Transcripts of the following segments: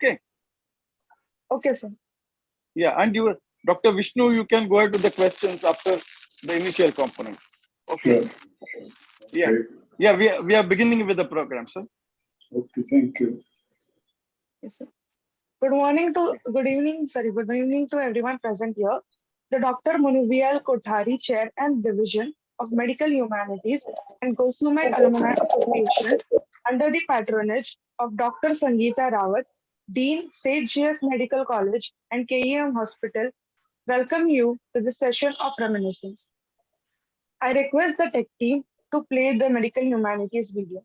Okay. Okay, sir. Yeah, and you, Dr. Vishnu, you can go ahead with the questions after the initial components. Okay. Yeah. Yeah. Yeah, we are beginning with the program, sir. Okay, thank you. Yes, sir. Good evening to everyone present here. The Dr. Manu.V.L.Kothari Chair and Division of Medical Humanities and Gosumec Alumni Association, under the patronage of Dr. Sangeeta Rawat, Dean, St. G.S. Medical College and KEM Hospital, welcome you to this session of reminiscence. I request the tech team to play the Medical Humanities video.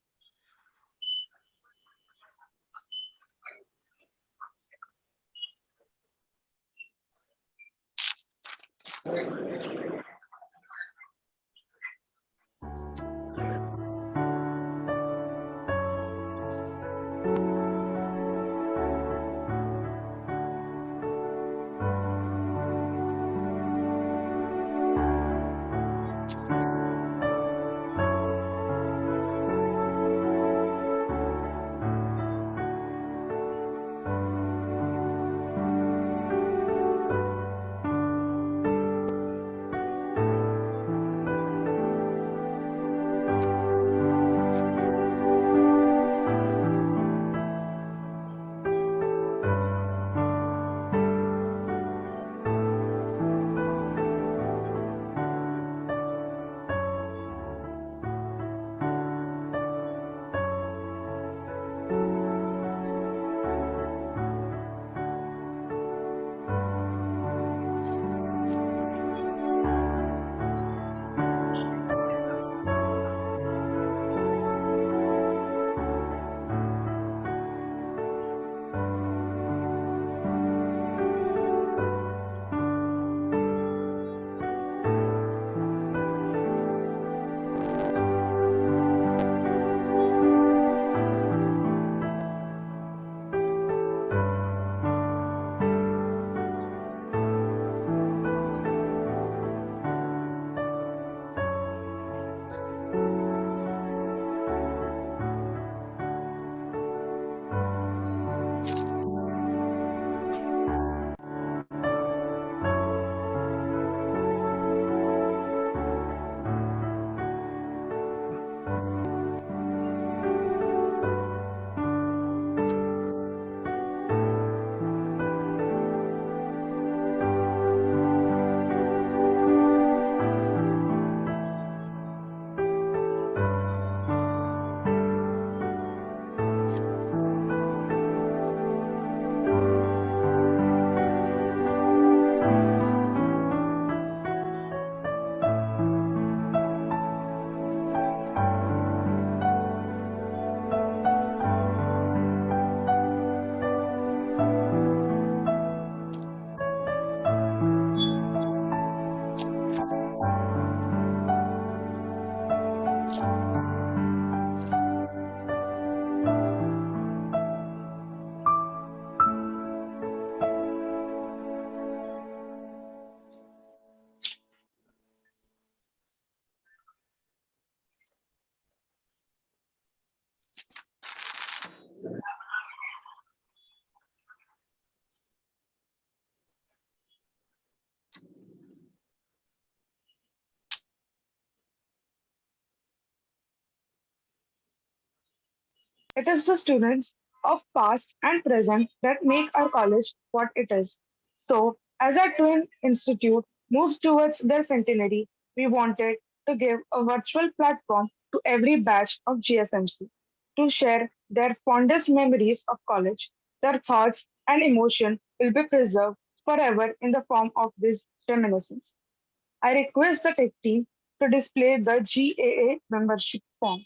It is the students of past and present that make our college what it is. So, as our twin institute moves towards their centenary, we wanted to give a virtual platform to every batch of GSMC to share their fondest memories of college. Their thoughts and emotion will be preserved forever in the form of this reminiscence. I request the tech team to display the GAA membership form.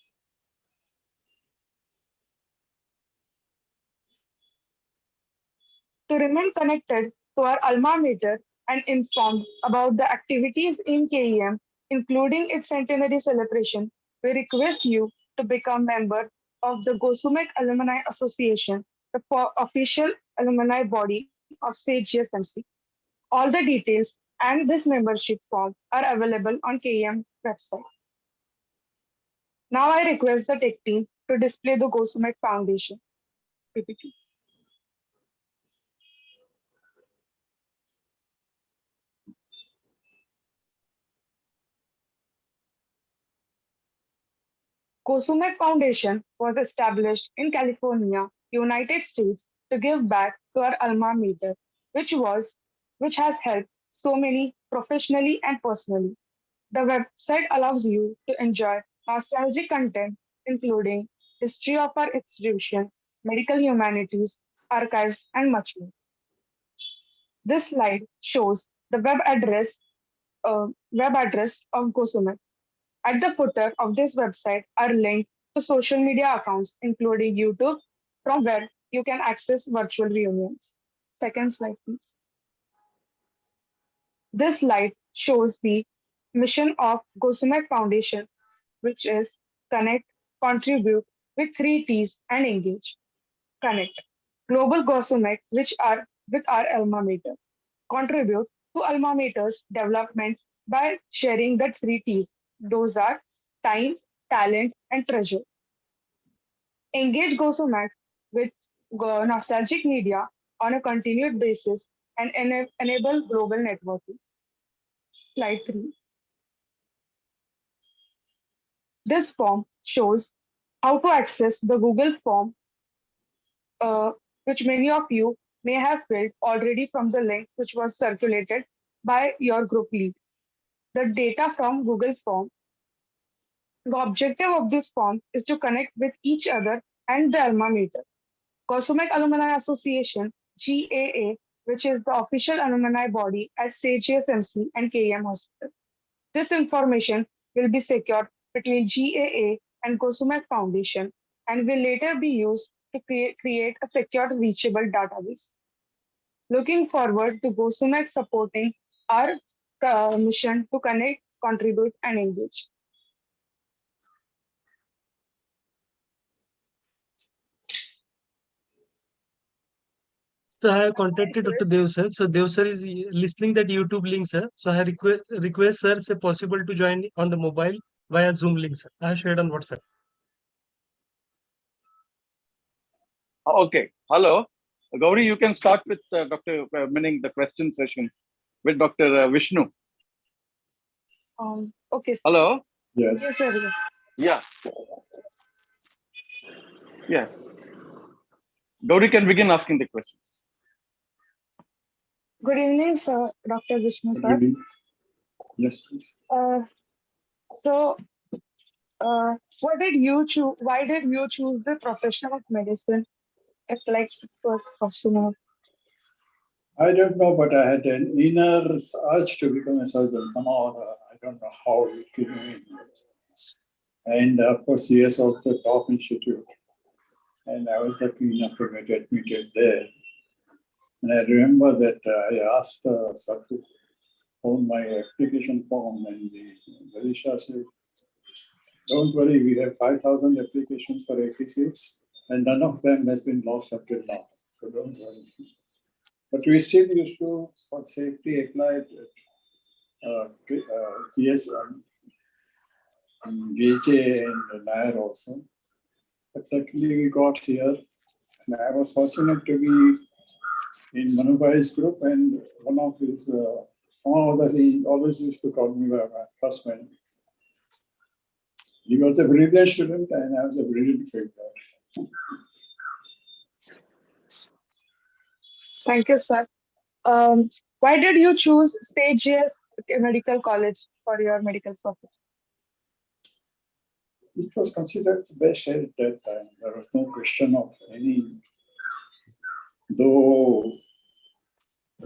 To remain connected to our alma mater and informed about the activities in KEM, including its centenary celebration, we request you to become member of the Gosumec Alumni Association, the official alumni body of SAGSMC. All the details and this membership form are available on KEM website. Now I request the tech team to display the Gosumec Foundation PPT. Gosumec Foundation was established in California, United States, to give back to our alma mater, which was which has helped so many professionally and personally. The website allows you to enjoy nostalgic content, including history of our institution, medical humanities, archives, and much more. This slide shows the web address of Gosumec. At the footer of this website are links to social media accounts, including YouTube, from where you can access virtual reunions. Second slide, please. This slide shows the mission of Gosumec Foundation, which is connect, contribute with three T's and engage. Connect. Global Gosumec, which are with our alma mater. Contribute to alma mater's development by sharing the three T's. Those are time, talent, and treasure. Engage Gosumec with nostalgic media on a continued basis and enable global networking. Slide 3. This form shows how to access the Google form, which many of you may have filled already from the link which was circulated by your group lead. The data from Google form. The objective of this form is to connect with each other and the alma mater. Gosumec Alumni Association, GAA, which is the official alumni body at CGSMC and KEM Hospital. This information will be secured between GAA and Gosumec Foundation and will later be used to create a secure reachable database. Looking forward to Gosumec supporting our mission to connect, contribute, and engage. So I have contacted Dr. Dev sir. So Dev sir is listening that YouTube link, sir. So I request sir, say possible to join on the mobile via Zoom link, sir. I have shared on WhatsApp. Okay. Hello. Gauri, you can start with meaning the question session with Dr. Vishnu. Okay. Sir. Hello. Yes. Yes, sir. Yes. Yeah. Yeah. Gauri can begin asking the questions. Good evening, sir, Dr. Vishnu, sir. Good evening. Yes, please. So, what did you choose? Why did you choose the profession of medicine? It's like first question. I don't know, but I had an inner urge to become a surgeon. Somehow, I don't know how it came in. And of course, CS was the top institute. And I was lucky enough to get admitted there. And I remember that I asked sir to hold my application form, and the registrar said, "Don't worry, we have 5,000 applications for 80 seats, and none of them has been lost up till now. So don't worry." But we still used to, for safety, apply PS, GHA and NIR also. But luckily we got here, and I was fortunate to be in Manu group, and one of his, somehow that he always used to call me by my first name. He was a brilliant student, and I was a brilliant failure. Thank you, sir. Why did you choose CGS Medical College for your medical profession? It was considered the best at that time. There was no question of any, though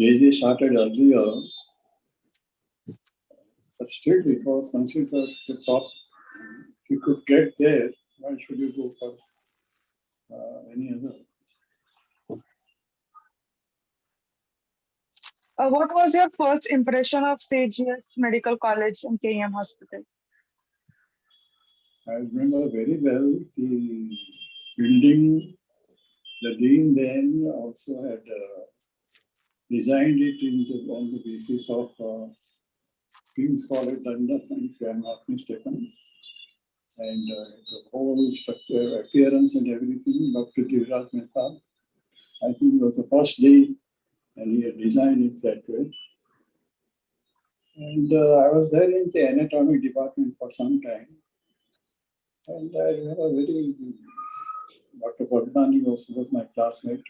JJ started earlier, but still it was considered the top. If you could get there, why should you go for any other? What was your first impression of CGS Medical College and KEM Hospital? I remember very well the building. The dean then also had designed it on the basis of King's College London, if I am not mistaken. And the whole structure, appearance and everything, Dr. G.V.L.Kothari, I think it was the first day, and he had designed it that way. And I was there in the anatomy department for some time. And I remember Dr. Kothari was my classmate.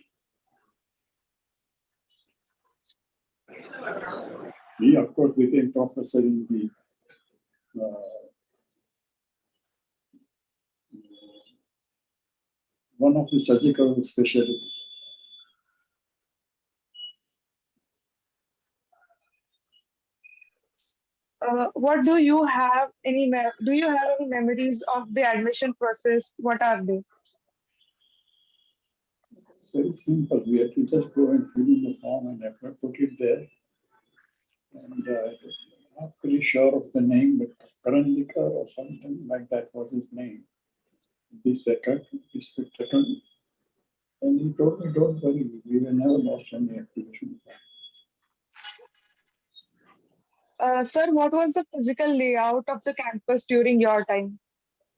He, of course, became professor in the one of the surgical specialties. What do you have do you have any memories of the admission process? What are they? It's very simple. We had to just go and fill in the form and put it there. And I'm not pretty sure of the name, but Karandika or something like that was his name. This record. And he told me, don't worry, we will never lost any application. Sir, what was the physical layout of the campus during your time?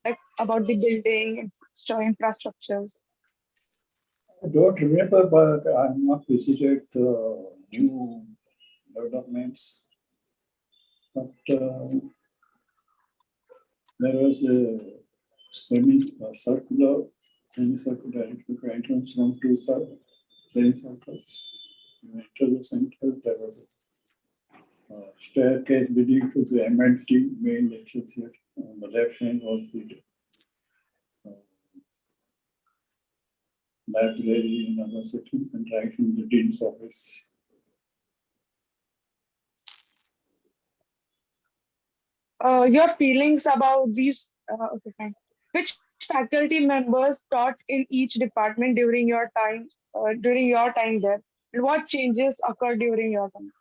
Like about the building, infrastructures? I don't remember, but I have not visited new developments. But there was a semicircular entrance from two semicircles. You enter the center, there was a staircase leading to the MLT main lecture theatre. On the left hand was the library in another section, and right in the dean's office. Your feelings about these? Okay, fine. Which faculty members taught in each department during your time? During your time there, and what changes occurred during your time?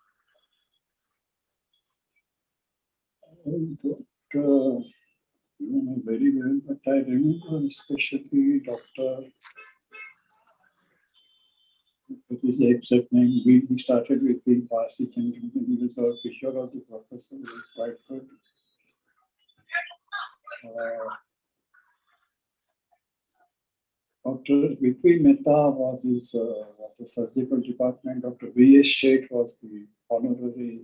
I don't remember very well, but I remember especially Dr. What is the exact name? We started with being Parsi and he was our physiology professor, he was quite good. Dr. V.P. Mehta was his the surgical department. Dr. V.S. Sheth was the honorary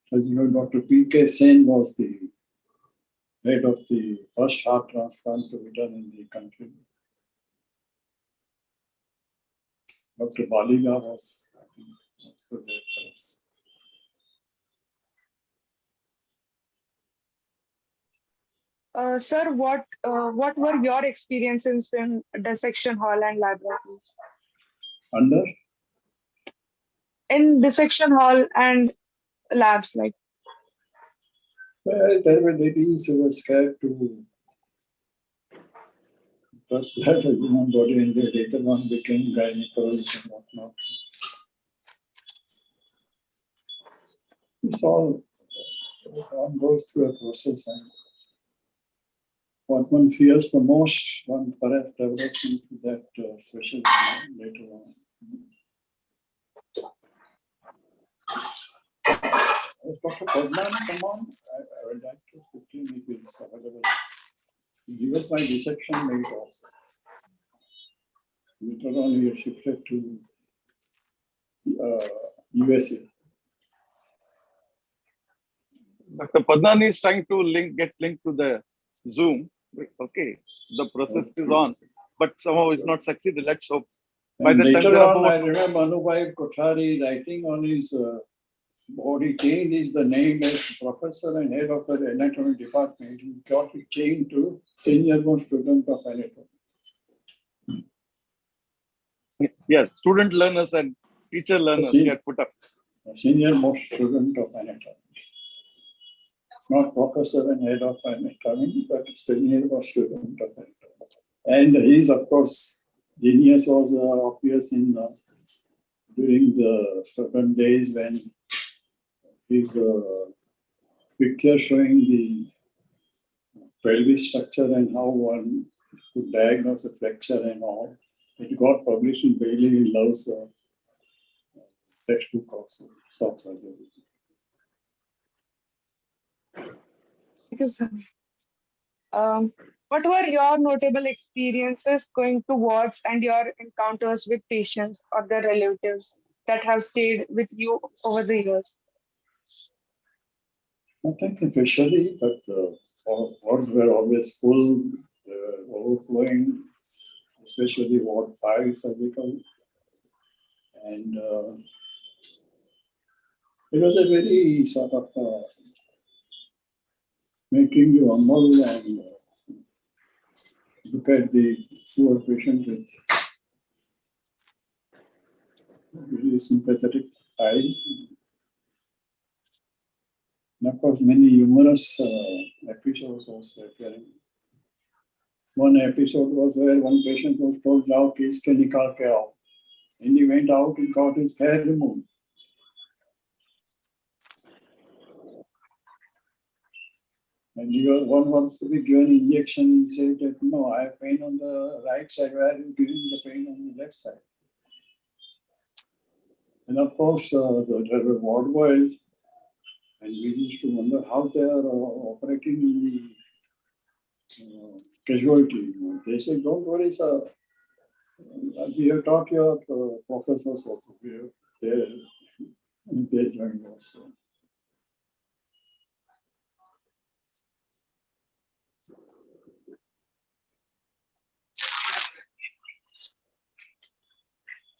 surgical. Dr. P.K. Sen was the head of the first heart transplant to be done in the country. Dr. Baliga was, I think, also there for us. Sir, what were your experiences in dissection hall and laboratories? Under? In dissection hall and labs, like Well, there were ladies who were scared to trust that a human body, and they later on became gynecologists and whatnot. It's all one goes through a process, and what one fears the most, one perhaps develops into that specialty later on. Dr. Padman, come on. I would like to quickly make this available. He was my dissection mate also. Later on, we shifted to USA. Dr. Padnani is trying to get linked to the Zoom. Okay, the process is on, but somehow it's not succeeded. Let's hope. By the later on, I remember Manu.M.V.L.Kothari writing on his board, he changed the name as professor and head of the anatomy department. He got it changed to senior most student of anatomy. Yes, student learners and teacher learners get put up. Senior most student of anatomy. Not professor and head of anatomy, but senior most student of anatomy. And his, of course, genius was obvious in during the certain days when his picture showing the pelvis structure and how one could diagnose a fracture and all. It got published in Bailey Love's textbook also, soft surgery. What were your notable experiences going to wards and your encounters with patients or their relatives that have stayed with you over the years? Nothing officially, but wards were always full, overflowing, especially Ward 5 surgical. And it was a very sort of making you humble and look at the poor patient with really sympathetic eye. And of course, many humorous episodes also appearing. One episode was where one patient was told, "Now, case ke nikal ke aao." And he went out and got his hair removed. And one wants to be given injection. He said that, "No, I have pain on the right side. Why are you giving the pain on the left side?" And of course, there were ward boys, and we used to wonder how they are operating in the casualty. They said, "Don't worry, sir. We have taught your professors also. They joined us."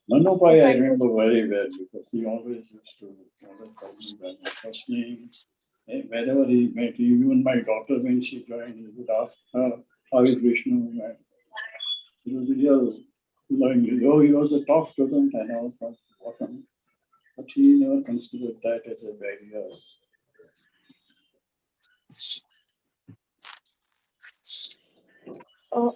Manu, I remember very well because he always used to call me by my first name. Wherever he met, even my daughter, when she joined, he would ask her, "How is Vishnu?" And it was real loving. Oh, he was a tough student, and I was not bottom. But he never considered that as a barrier.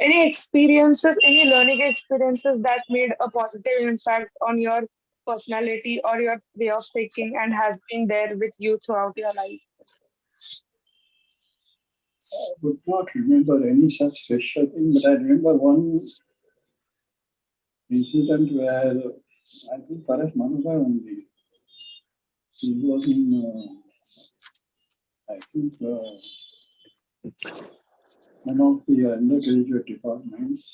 Any experiences, any learning experiences that made a positive impact on your personality or your way of thinking and has been there with you throughout your life? I would not remember any such special thing, but I remember one incident where I think perhaps Manubai only. He was in, I think, one of the undergraduate departments.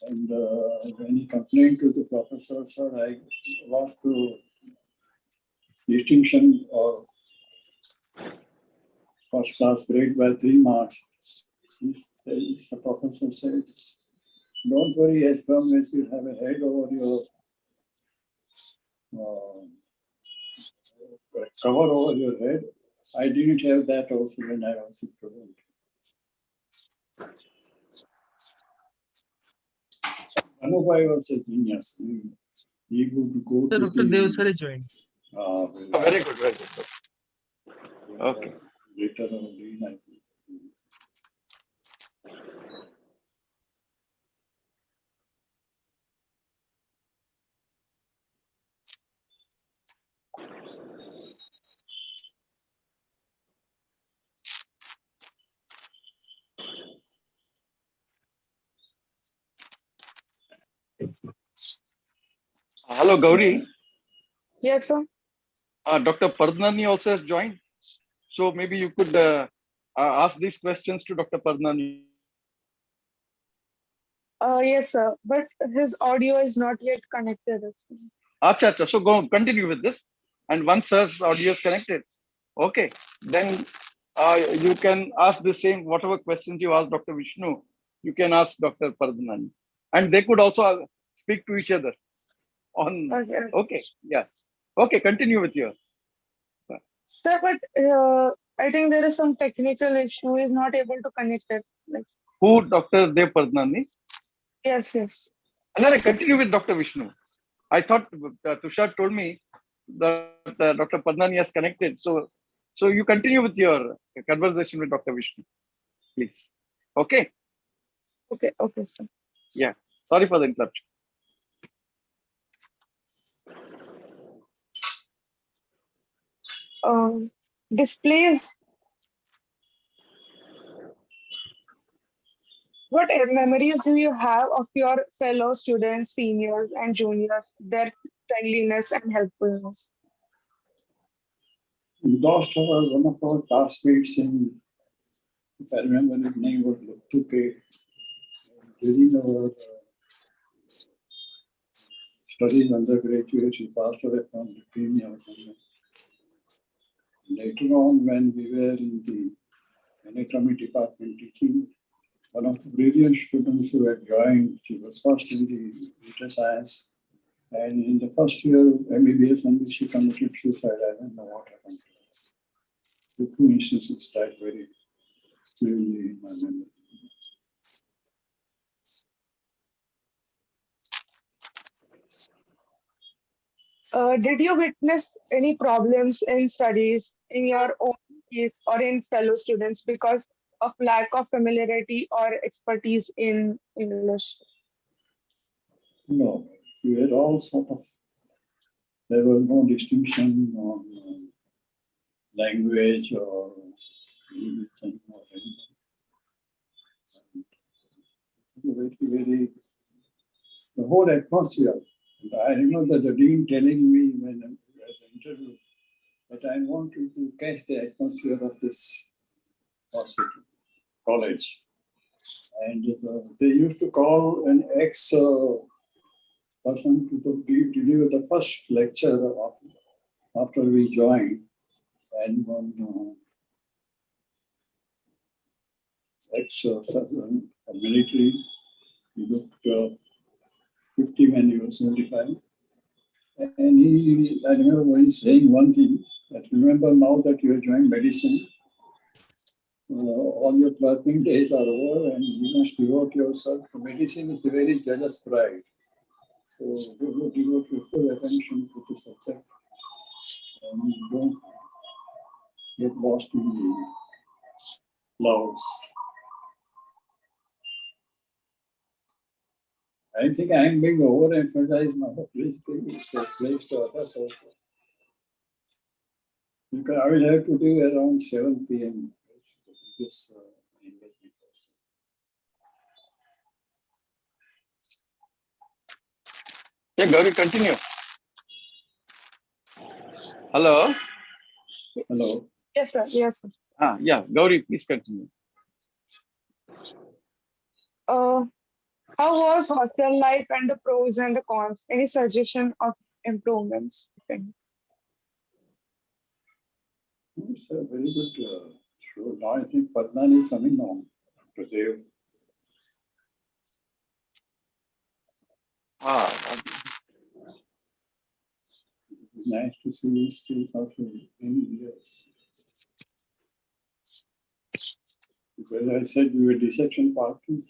And when he complained to the professor, "Sir, I lost the distinction or first class grade by 3 marks." The professor said, "Don't worry, as long as you have a head over your cover over your head." I didn't have that also when I was a student. Anubai was a genius. He would go So to Dr. Dev sir joined. Very good, very good. Okay. Later on, I think. Hello, Gauri. Yes, sir. Dr. Pardnani also has joined. So maybe you could ask these questions to Dr. Pardnani. Yes, sir. But his audio is not yet connected. Acha, acha. So go continue with this. And once sir's audio is connected, okay, then you can ask the same, whatever questions you ask Dr. Vishnu, you can ask Dr. Pardnani. And they could also speak to each other on, Okay. okay, yeah. Okay, continue with your. Sir, but I think there is some technical issue. He's not able to connect it. Like, Who, Dr. Dev Pardnani? yes, yes. And then I continue with Dr. Vishnu. I thought Tushar told me that Dr. Pardnani has connected. So you continue with your conversation with Dr. Vishnu, please. Okay. Okay, okay, sir. Yeah. Sorry for the interruption. Displays. What memories do you have of your fellow students, seniors, and juniors, their friendliness and helpfulness? We lost one of our classmates in, if I remember his name was Luke. During our studies undergraduate, he passed away from leukemia or something. Later on, when we were in the anatomy department teaching. One of the brilliant students who had joined, she was first in the data science. And in the first year MBBS, and she committed suicide. I don't know what happened. The two instances died very clearly in my memory. Did you witness any problems in studies in your own case or in fellow students because of lack of familiarity or expertise in English? No, we were all sort of, there was no distinction on language or religion or anything. Very, the whole atmosphere. I remember the dean telling me when I was interviewed that I want you to catch the atmosphere of this hospital, college. And they used to call an ex-person to deliver the first lecture after we joined. And one ex-military, he looked 50 when he was 75. And I remember when saying one thing, that remember now that you have joined medicine, all your clerking days are over and you must devote yourself to medicine. Is a very jealous pride. So you devote your full attention to the subject and you don't get lost in the clouds. I think I am being overemphasized now. Please give it a place to others also. Because I will have to do around 7 p.m. This engagement also. Yeah, Gauri, continue. Hello. Hello. Yes, sir. Yes, sir. Yeah, Gauri, please continue. How was hostel life and the pros and the cons? Any suggestion of improvements? It's a very good show. Now I think Padman is coming on. Today. Nice to see you still after many years. Because I said we were dissection partners.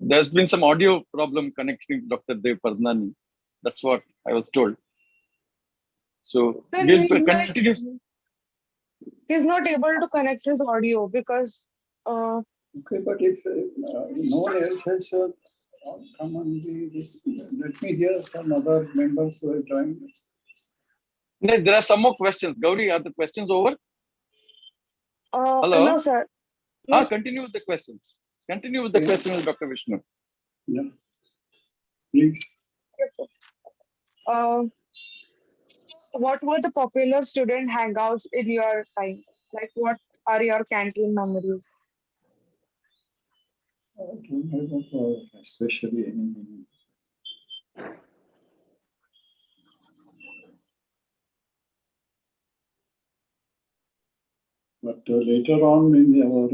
There's been some audio problem connecting Dr. Dev Pardnani. That's what I was told. So Sir, we'll continue. He's not able to connect his audio because. Okay, but if no one else has come on, let me hear some other members who have joined. There are some more questions. Gauri, are the questions over? Hello? No, sir. Yes. Continue with the questions. Continue with the questions, Dr. Vishnu. Yeah. Please. Yes, sir. What were the popular student hangouts in your time? Like, what are your canteen memories? I don't remember especially anything. But later on in our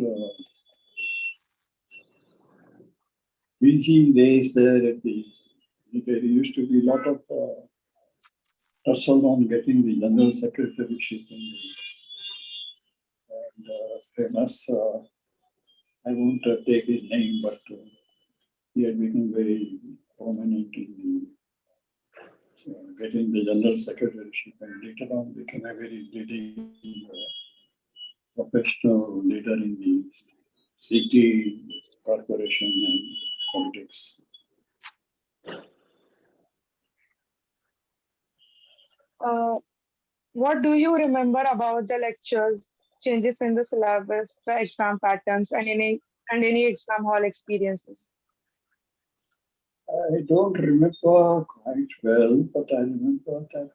busy days there at there used to be a lot of tussle on getting the general secretaryship and famous, I won't take his name, but he had become very prominent in getting the general secretaryship and later on became a very leading professional leader in the city corporation and politics. What do you remember about the lectures, changes in the syllabus, the exam patterns, and any exam hall experiences? I don't remember quite well, but I remember that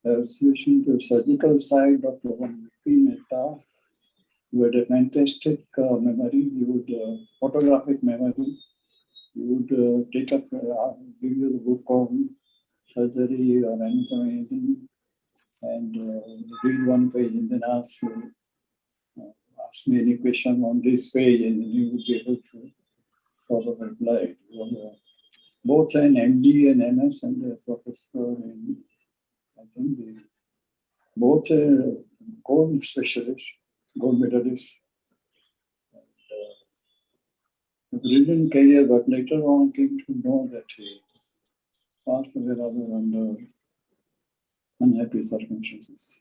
association to surgical side, Dr. M.V.L.Kothari Mehta, who had a fantastic memory. He would photographic memory. He would take up, give you the book on surgery or anything. and read one page and then ask me any question on this page, and you would be able to sort of reply. Both an MD and MS and a professor, and I think they both gold specialist, gold medalist. Brilliant career, but later on came to know that he passed away rather under unhappy circumstances.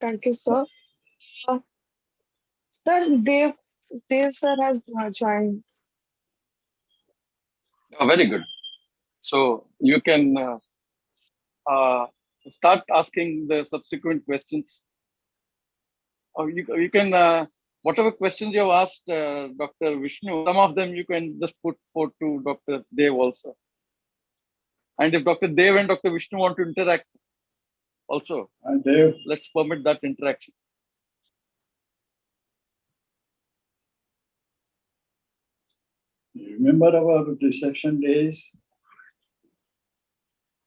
Thank you, sir. Uh, Sir, Dev sir has joined. Oh, very good. So you can start asking the subsequent questions. Or you can, whatever questions you have asked Dr. Vishnu, some of them you can just put forward to Dr. Dev also. And if Dr. Dev and Dr. Vishnu want to interact also, Dev, let's permit that interaction. you remember our reception days?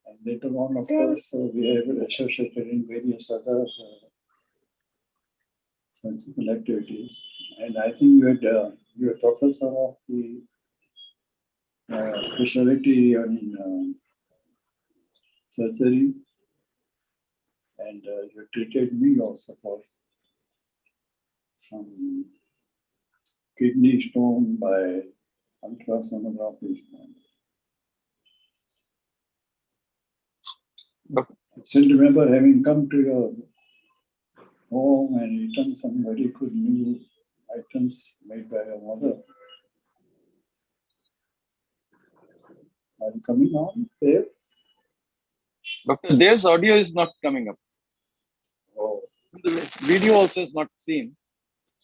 And later on, of course, we have associated in various other physical activities. And I think you were professor of the specialty on surgery, and you treated me also for some kidney stone by ultrasonography. I still remember having come to your home and eaten some very good new items made by your mother. Are you coming on there? Dr. Dev's audio is not coming up. Oh, The video also is not seen.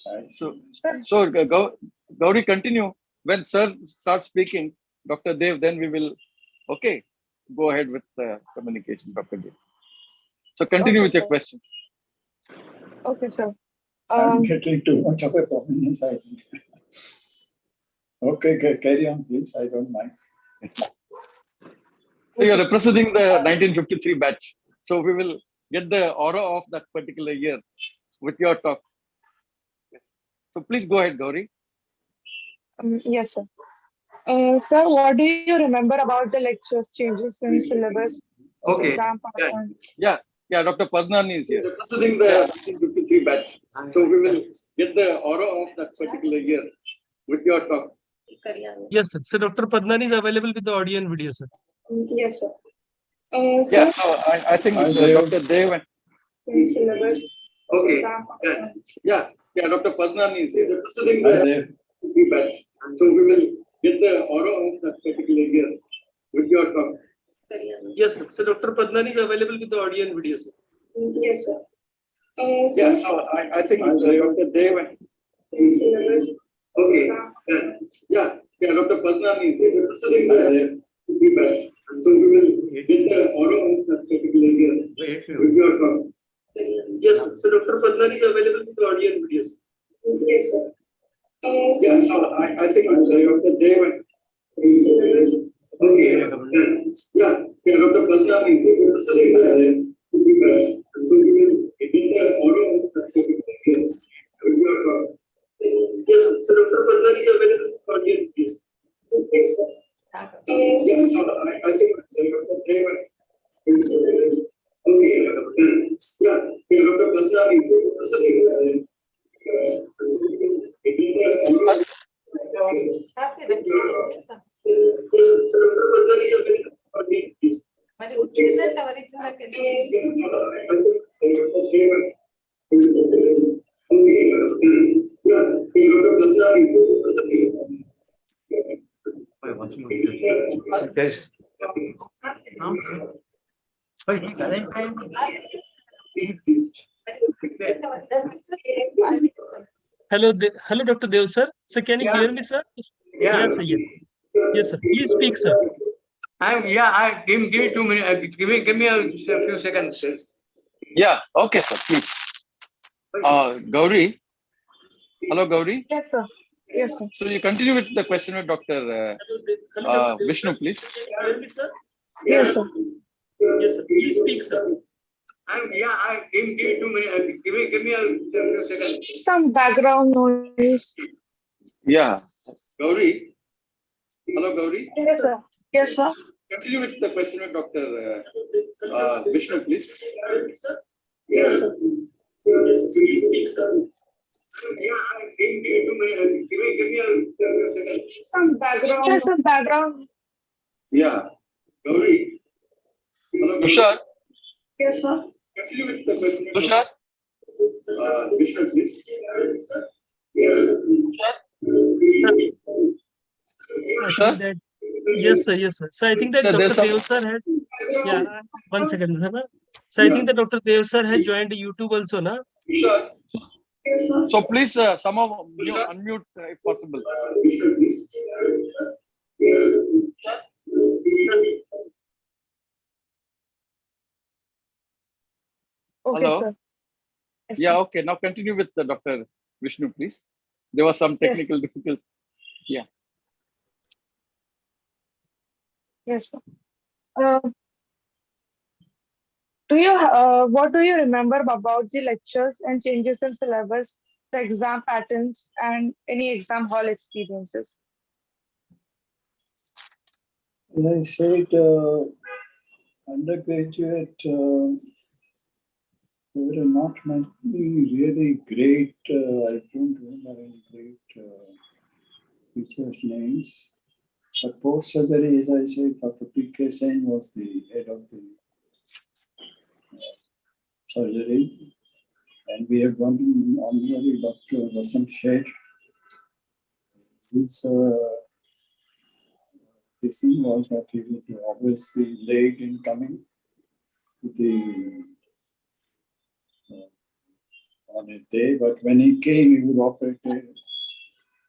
right. So Gauri, continue. When sir starts speaking, Dr. Dev, then we will, okay, go ahead with the communication, Dr. Dev. So continue Okay, with your sir. questions. Okay, sir. I'm getting too much of a prominence, I think. Okay, carry on, please. I don't mind. So you're representing the 1953 batch. So we will get the aura of that particular year with your talk. Yes. So please go ahead, Gauri. Yes, sir. Sir, what do you remember about the lectures changes in syllabus, Okay. exam pattern? Yeah, Dr. Padnani is here. Representing the 1953 batch. So we will get the aura of that particular year with your talk. Yes, sir. So Dr. Padnani is available with the audio and video, sir. Yes, sir. Yeah, so I think Dr. Dev and Syllabus. okay. Exam pattern. Yeah, Dr. Padnani is here. Representing Hi the there. 1953 batch. So we will get the aura of that particular year with your talk. Yes, sir. So Dr. Padnani is available with the audio and video, sir. Yes, sir. Yeah, so I think Dr. Dev and Syllabus. okay. Yeah, Dr. Padnani is here. Representing the 1953 batch. So we will get the aura of that particular year with your talk. Yes, sir. So Dr. Padnani is available with the audio and video, sir. Yes, sir. Yeah, so I think Dr. Dev and okay. Yeah, Dr. Padnani is here. Representing the 1953 batch. So we will get the aura of that particular year with your talk. Yes, sir. So Dr. Padnani is available with the audio and video, sir. Yes, sir. Yeah, so I think Dr. Dev and okay. Yeah, Dr. Padnani is here. Representing the మరి ఉద్దేశం ఎవరిచ్చిందాక Hello, hello, Dr. Dev, sir. So can you hear me, sir? Yes, sir. Yes, sir. Please speak, sir. give me 2 minutes. Give me a few seconds. Yeah, okay, sir, please. Gauri. Hello, Gauri. Yes, sir. Yes, sir. So you continue with the question with Dr. Vishnu, please. Can you hear me, sir? Yes, sir. Yes, sir. Please speak, sir. Give me 2 minutes. Give me a few seconds. Some background noise. Yeah. Gauri. Hello, Gauri. Yes, sir. Yes, sir. Continue with the question with Dr. Vishnu, please. Yes, sir. Please speak, sir. Give me 2 minutes. Give me a few seconds. Some background. Yes, some background. Yeah. Gauri. Hello, Tushar. Yes, sir. Continue with the question. Tushar. Vishnu, please. Tushar. I Sir? think that yes, sir. Yes, sir. So I think that Sir, Dr. there's some. Dev sir had one second, sir. So I think that Dr. Dev sir had joined YouTube also, na? Tushar. So please, somehow unmute if possible. Okay, Hello? sir. Yes, Yeah, sir. okay. Now continue with Dr. Vishnu, please. There was some Yes. technical difficulty. Yeah. Yes, sir. What do you remember about the lectures and changes in syllabus, the exam patterns, and any exam hall experiences? As I said, undergraduate, there were not many really great, I don't remember any great teachers' names. But post-surgery, as I said, Dr. P.K. Sen was the head of the surgery. And we have one honorary Dr. Gosumec. His the thing was that he would always be late in coming to the on a day, but when he came, he would operate.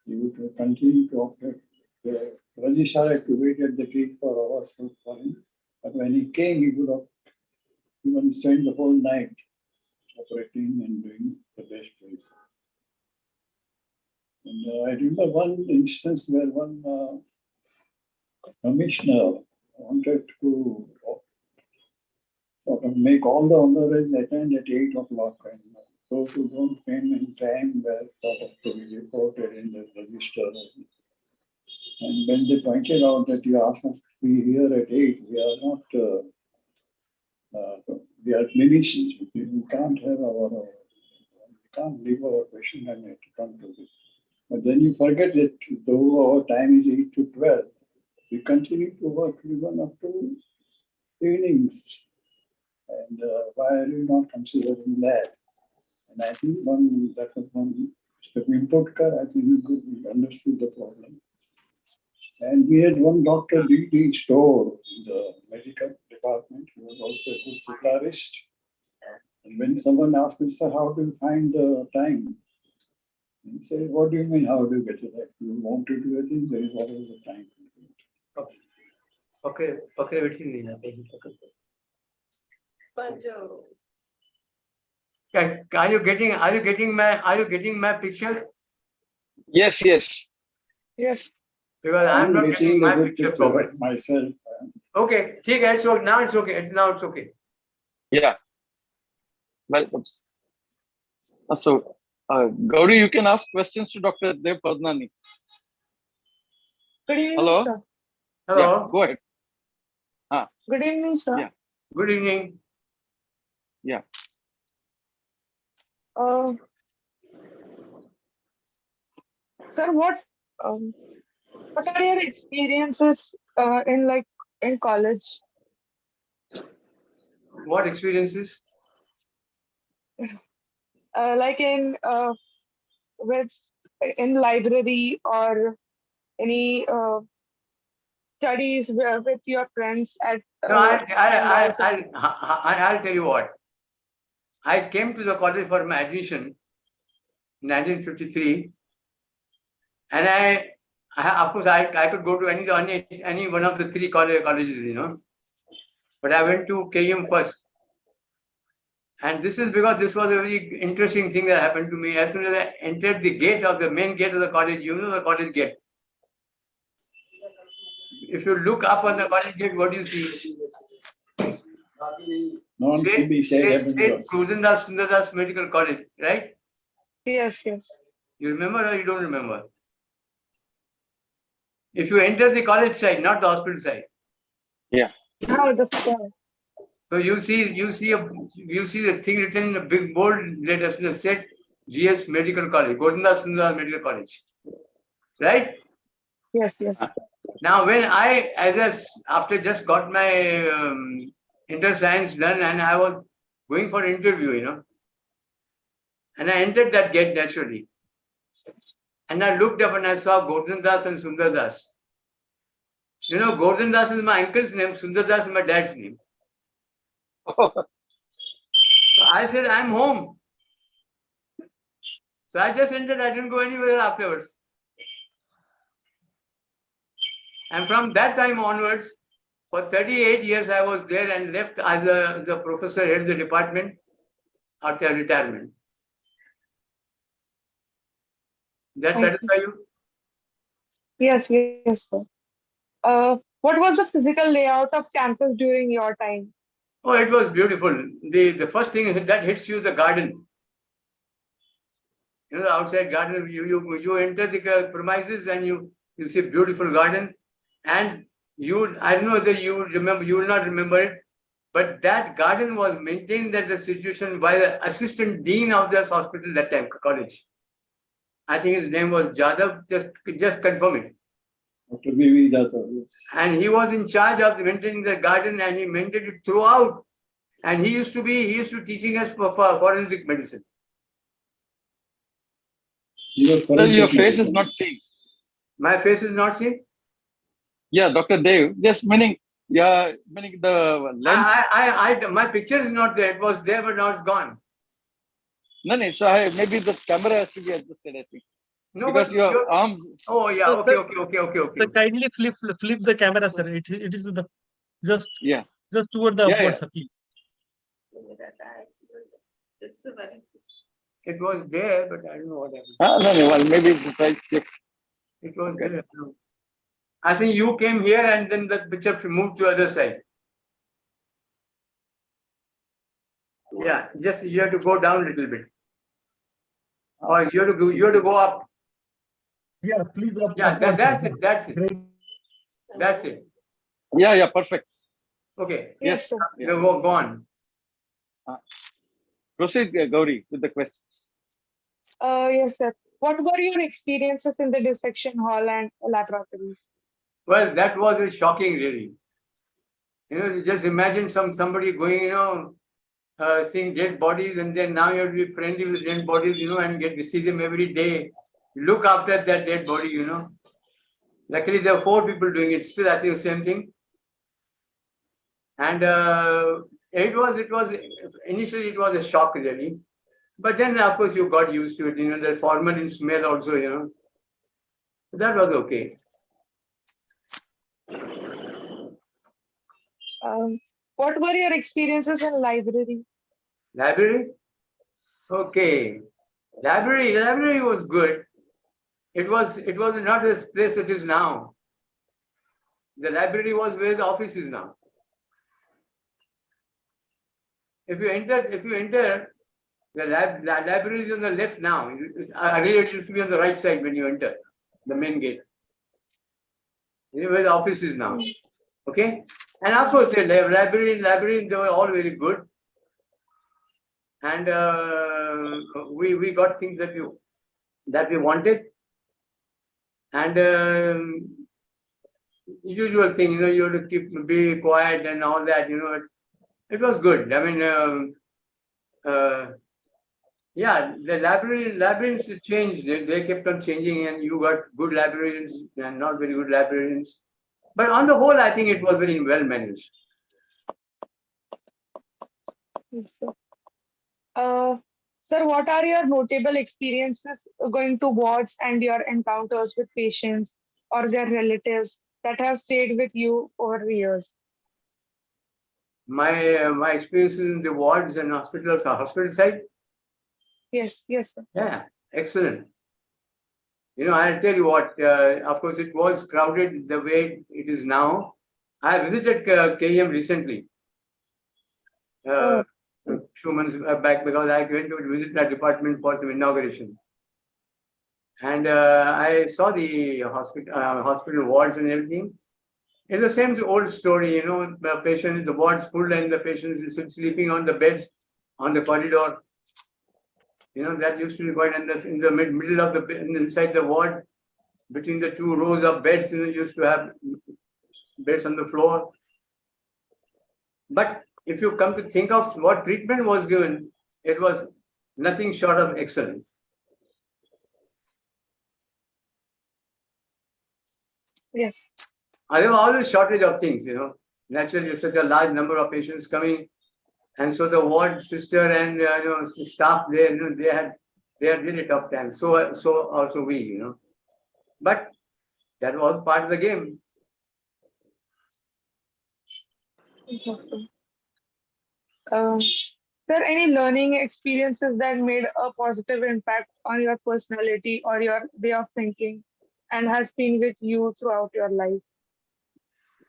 He would continue to operate. The registrar had to wait at the gate for hours for him. But when he came, he would have even spent the whole night operating and doing the best place. And I remember one instance where one commissioner wanted to sort of make all the honoraries attend at 8 o'clock. And those who don't come in time were sort of to be reported in the register. And when they pointed out that you asked us to be here at 8, we are not, we are clinicians. We can't have we can't leave our patient and have to come to this. But then you forget that though our time is 8 to 12, we continue to work even up to evenings. And why are you not considering that? And I think that was one, Mr. Kothari, I think he understood the problem. And we had one Dr. D.D. Store in the medical department. He was also a good sitarist. And when someone asked me, sir, how do you find the time? He said, what do you mean, how do you get it? If you want to do a thing, there is always a time. Okay, waiting. Are you getting my picture? Yes, yes. Yes. Because I'm not getting my picture properly. Myself. Okay, so now it's okay. Now it's okay. Yeah. Welcome. So, Gauri, you can ask questions to Dr. Dev.Kothari. Good evening, Hello? sir. Hello. Yeah, go ahead. Good evening, sir. Yeah. Good evening. Yeah. Sir, what are your experiences in college? What experiences? Like in library or any studies with your friends at No, and also I'll tell you what. I came to the college for my admission in 1953, and of course I could go to any one of the three colleges, but I went to KM first. And this is because this was a very interesting thing that happened to me. As soon as I entered the main gate of the college, the college gate. If you look up on the college gate, what do you see? Non-CB Saint St. Kuzindas Sundardas Medical College, right? Yes, yes. You remember or you don't remember? If you enter the college side, not the hospital side. Now the So you see the thing written in a big bold letters that said GS Medical College, Govindas Sundardas Medical College, right? yes, yes. Now, when after just got my inter science done and I was going for interview, and I entered that gate naturally. And I looked up and I saw Govindas and Sundardas. Govindas is my uncle's name, Sundardas is my dad's name. So I said, I'm home. So I just entered, I didn't go anywhere afterwards. And from that time onwards, for 38 years, I was there and left as a professor, head of the department after retirement. That Thank satisfy you? Yes, yes, sir. What was the physical layout of campus during your time? Oh, it was beautiful. The first thing that hits you, the garden. The outside garden, you enter the premises and you see beautiful garden. And I don't know whether you remember, you will not remember it, but that garden was maintained at the situation by the assistant dean of this hospital that time, college. I think his name was Jadhav, just confirm it. Dr. V.V. Jadhav, yes. And he was in charge of maintaining the garden and he maintained it throughout. And he used to teaching us for forensic medicine. Your face is not seen. My face is not seen? Yeah, Dr. Dev, just meaning the lens. My picture is not there. It was there, but now it's gone. No, so maybe the camera has to be adjusted, I think. No, because your arms. Oh, yeah. So Okay. So kindly flip the camera, sir. It is just toward the upward, sir, please. It was there, but I don't know what happened. No, well, maybe it's the size shift. It was there. No. I think you came here and then the picture moved to the other side. Yeah, just you have to go down a little bit. Or you have to go up. Yeah, please. Yeah, that's it. That's it. Yeah, perfect. Okay. Yes, sir. Go on. Proceed, Gauri, with the questions. Yes, sir. What were your experiences in the dissection hall and laboratories? Well, that was very shocking, really. Just imagine somebody going, seeing dead bodies, and then now you have to be friendly with dead bodies, and get to see them every day. Look after that dead body, Luckily, there are 4 people doing it. Still, I think the same thing. And initially it was a shock, really. But then, of course, you got used to it. The formalin smell also, That was okay. What were your experiences in library? Library? Okay. Library was good. It was not this place it is now. The library was where the office is now. If you enter, the library is on the left now. Earlier it used to be on the right side when you enter the main gate. Where the office is now. Okay? And of course, the library, they were all very good. And we got things that we wanted. And usual thing, you have to be quiet and all that, It was good. I mean, yeah, the librarians changed. They kept on changing, and you got good librarians and not very good librarians. But on the whole, I think it was very well managed. Yes, sir. Sir, what are your notable experiences going to wards and your encounters with patients or their relatives that have stayed with you over the years? My experiences in the wards and hospitals, hospital side? Yes, sir. Yeah, excellent. I'll tell you what, of course, it was crowded the way it is now. I visited KEM recently. Oh, a few months back because I went to visit that department for some inauguration. And I saw the hospital wards and everything. It's the same old story, you know, the patient, the ward's full and the patient is sleeping on the beds on the corridor. You know, that used to be quite in the middle of inside the ward, between the two rows of beds, you know, used to have beds on the floor. But if you come to think of what treatment was given, it was nothing short of excellent. yes. There was always shortage of things, you know. Naturally, there's such a large number of patients coming, and so the ward sister and you know, staff there, you know, they had really tough time. So also we, you know. But that was part of the game. Interesting. Sir, any learning experiences that made a positive impact on your personality or your way of thinking and has been with you throughout your life?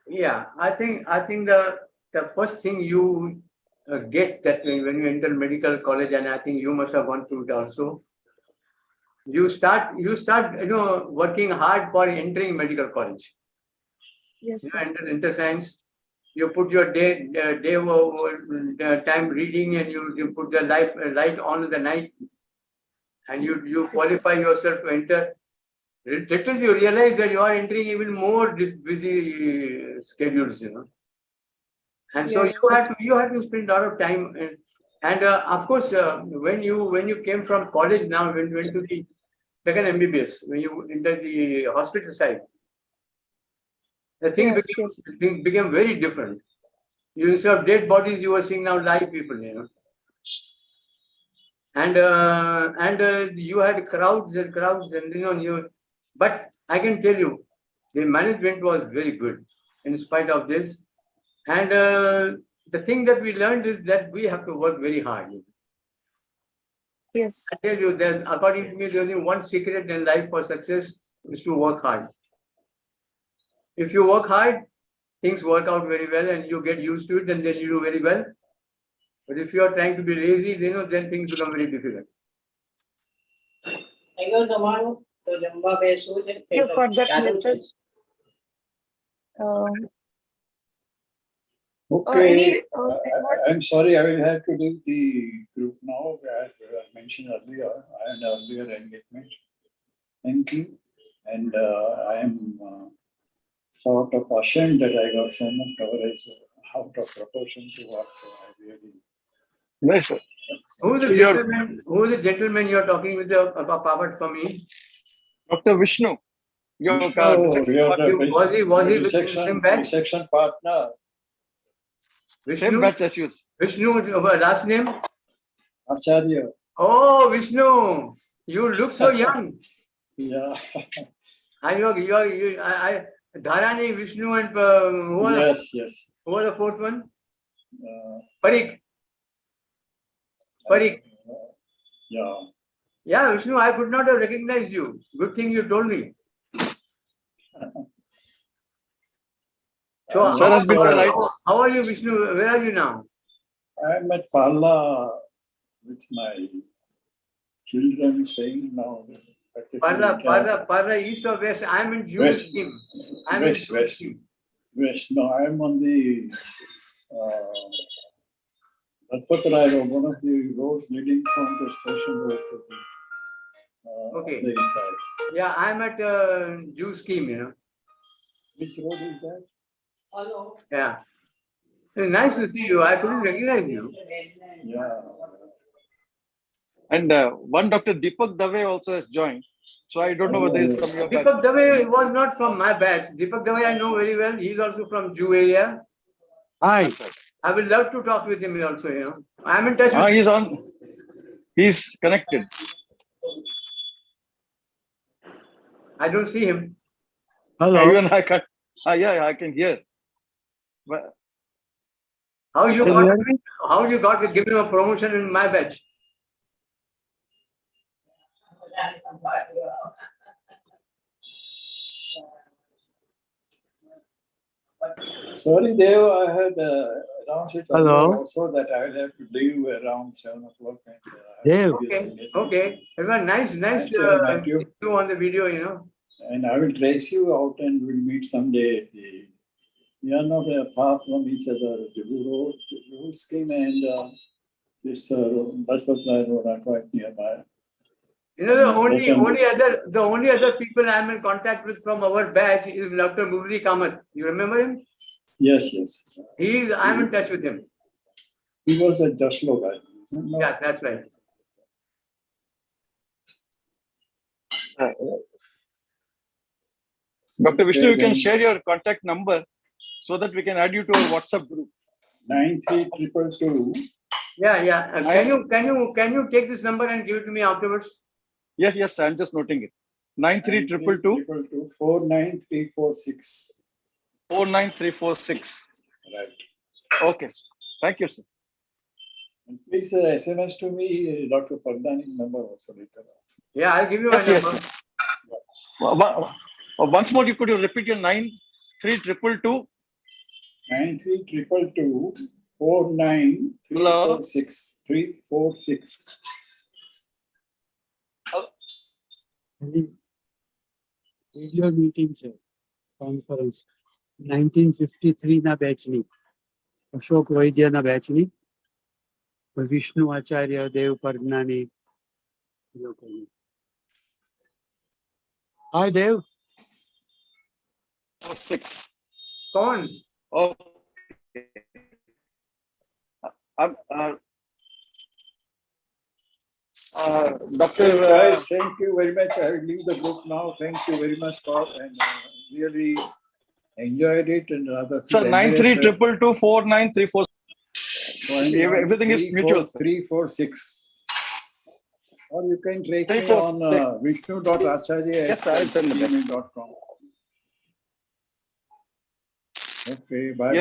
Yeah, I think the first thing you get that when you enter medical college, and I think you must have gone through it also. You start you know, working hard for entering medical college. Yes, You sir. enter science. You put your day time reading, and you put the light on in the night, and you qualify yourself to enter. Little you realize that you are entering even more busy schedules, you know. And so Yeah. you have to spend a lot of time, and of course when you came from college, now when you went to the second MBBS, when you enter the hospital side, the Yes, yes. thing became very different. You, instead of dead bodies, you were seeing now live people, you know. And you had crowds and crowds, and you know, but I can tell you, the management was very good in spite of this. And the thing that we learned is that we have to work very hard. Yes. I tell you that according to me, there's only one secret in life for success is to work hard. If you work hard, things work out very well and you get used to it and then you do very well. But if you are trying to be lazy, you know, then things become very difficult. You got that message. Um, Okay, what? I'm sorry, I will have to leave the group now. As I mentioned earlier, I had earlier engagement. Thank you. And I am sort of ashamed that I got so much coverage out of proportion to what I really. Yes, sir. Who is the gentleman you're talking with apart from me? Dr. Vishnu, your Oh, you're Was he with him back? dissection partner. same Vishnu? batch as you. Vishnu, last name? Acharya. Oh, Vishnu, you look so young. Yeah. Dharani, Vishnu, and Yes. who was the fourth one? Parik. Parik. Yeah. Yeah, Vishnu, I could not have recognized you. Good thing you told me. So, Sir has been the right. how are you, Vishnu? Where are you now? I'm at Parla with my children staying now. Parla, east or west? I'm in Jewish team. West. No, I'm on the Road, one of the roads leading from the station road to the the inside. Yeah, I'm at Jew scheme, you know. Which road is that? Hello. Yeah. It's nice to see you. I couldn't recognize you. Yeah. And one Dr. Deepak Dave also has joined. So I don't know whether he's from your batch. Deepak Dave was not from my batch. Deepak Dave I know very well. He's also from Jew area. Hi. I would love to talk with him also, you know. I'm in touch with him. He's connected. I don't see him. Hello. Even I can. I can hear. But How you got to give him a promotion in my batch? Sorry, Dev, I had announce it Hello. also that I will have to leave around 7 o'clock. And, Dave. Okay. It was nice Nice to meet you. seeing you on the video, you know. And I will trace you out and we'll meet someday. We are not far from each other. The road scheme and this butterfly road are quite nearby. You know, the only other people I'm in contact with from our batch is Dr.M.V.L.Kothari. You remember him? Yes. I'm in touch with him. He was a Jaslo guy. No? Yeah, that's right. Dr. Vishnu, you can share your contact number so that we can add you to our WhatsApp group. 93222. Yeah. Can you take this number and give it to me afterwards? Yes, I'm just noting it. 93222 49346. 49346. Right. Okay, sir. Thank you, sir. And please SMS to me Dr. Pardani's number also later on. Yeah, I'll give you a number. Yes. Once more, could you repeat your 93222? 93222 49346 346. Video meeting છે conference 1953 ના batch ની અશોક વૈદ્ય ના batch ની વિષ્ણુ આચાર્ય દેવ પરજ્ઞાની. Hi Dev. 6. Con. Okay. Dr. Guys, thank you very much. I will leave the group now. Thank you very much for and really enjoyed it and rather. Sir, 93222 49346. Everything is mutual. 346. Or you can trace me on vishnu.acharya@gmail.com. Okay, bye.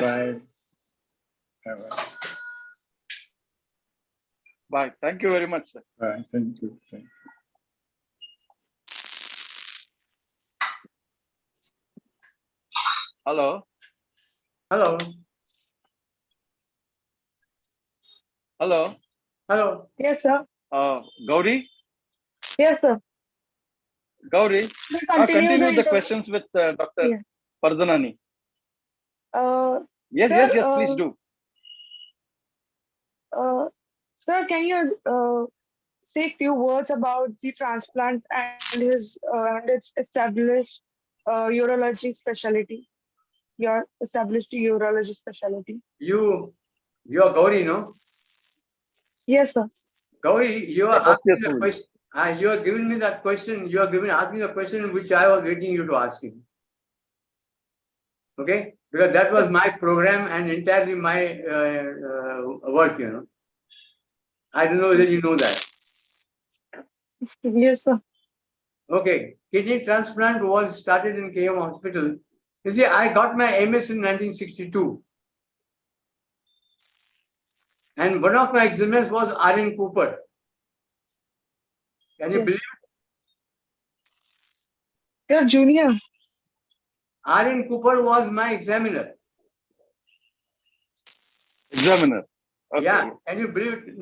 Bye. Thank you very much, sir. Bye. Thank you. Hello. Yes, sir. Gauri? Yes, sir. Gauri, We'll continue the the questions with Dr. Yeah. Pardhanani. Yes, please do. Sir, can you say a few words about the transplant and its established urology specialty? Your established urology specialty. You are Gauri, no? Yes, sir. Gauri, you are asking the question. You are giving me that question. You are asking me the question which I was waiting you to ask him. Okay? Because that was my program and entirely my work, you know. I don't know whether you know that. Yes, sir. Okay. Kidney transplant was started in KM Hospital. You see, I got my MS in 1962. And one of my examiners was R.N. Cooper. Can you believe it? You're junior. R.N. Cooper was my examiner. Okay. Yeah, can you believe it?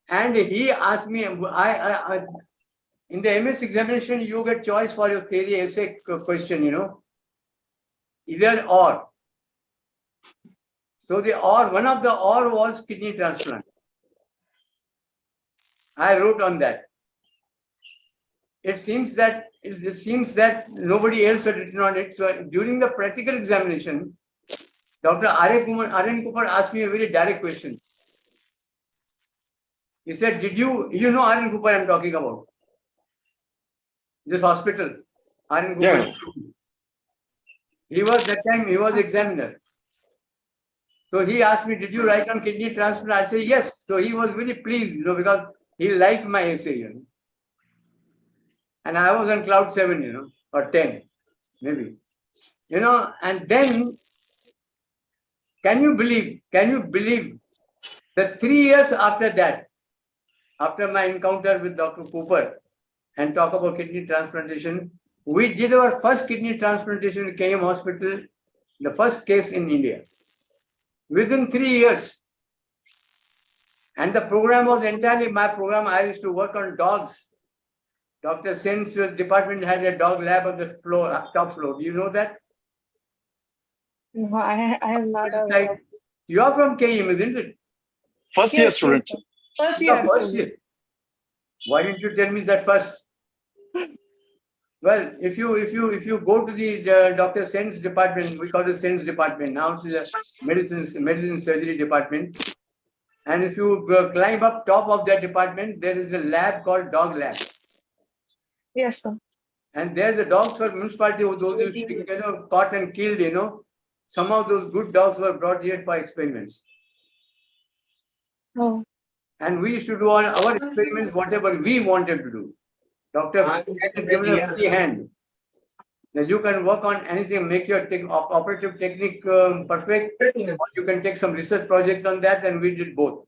And he asked me, in the MS examination, you get choice for your theory essay question, you know, either or. So one of the or was kidney transplant. I wrote on that. It seems that nobody else had written on it. So during the practical examination, Dr. R.N. Cooper asked me a very direct question. He said, you know R.N. Cooper I'm talking about? This hospital, R.N. Cooper. Yeah. He was examiner. So he asked me, did you write on kidney transplant? I said, yes. So he was very pleased, you know, because he liked my essay, you know. And I was on cloud 7, you know, or 10, maybe. You know, and then, can you believe that 3 years after that, after my encounter with Dr. Cooper and talk about kidney transplantation, we did our first kidney transplantation in KM Hospital, the first case in India. within 3 years. And the program was entirely my program. I used to work on dogs. Dr. Sen's department had a dog lab on the floor, top floor. Do you know that? No, I am not aware of. You are from KM, isn't it? First year Yes, student. sir. First The year. first student. year. Why didn't you tell me that first? Well, if you go to the Dr. Sen's department, we call it Sen's department now. It is a medicine surgery department. And if you climb up top of that department, there is a lab called dog lab. Yes, sir. And there's the dogs for municipality, those who caught and killed, some of those good dogs were brought here for experiments. Oh. And we used to do all our experiments, whatever we wanted to do. Dr. had given a free hand. Now you can work on anything, make your operative technique perfect, or you can take some research project on that, and we did both.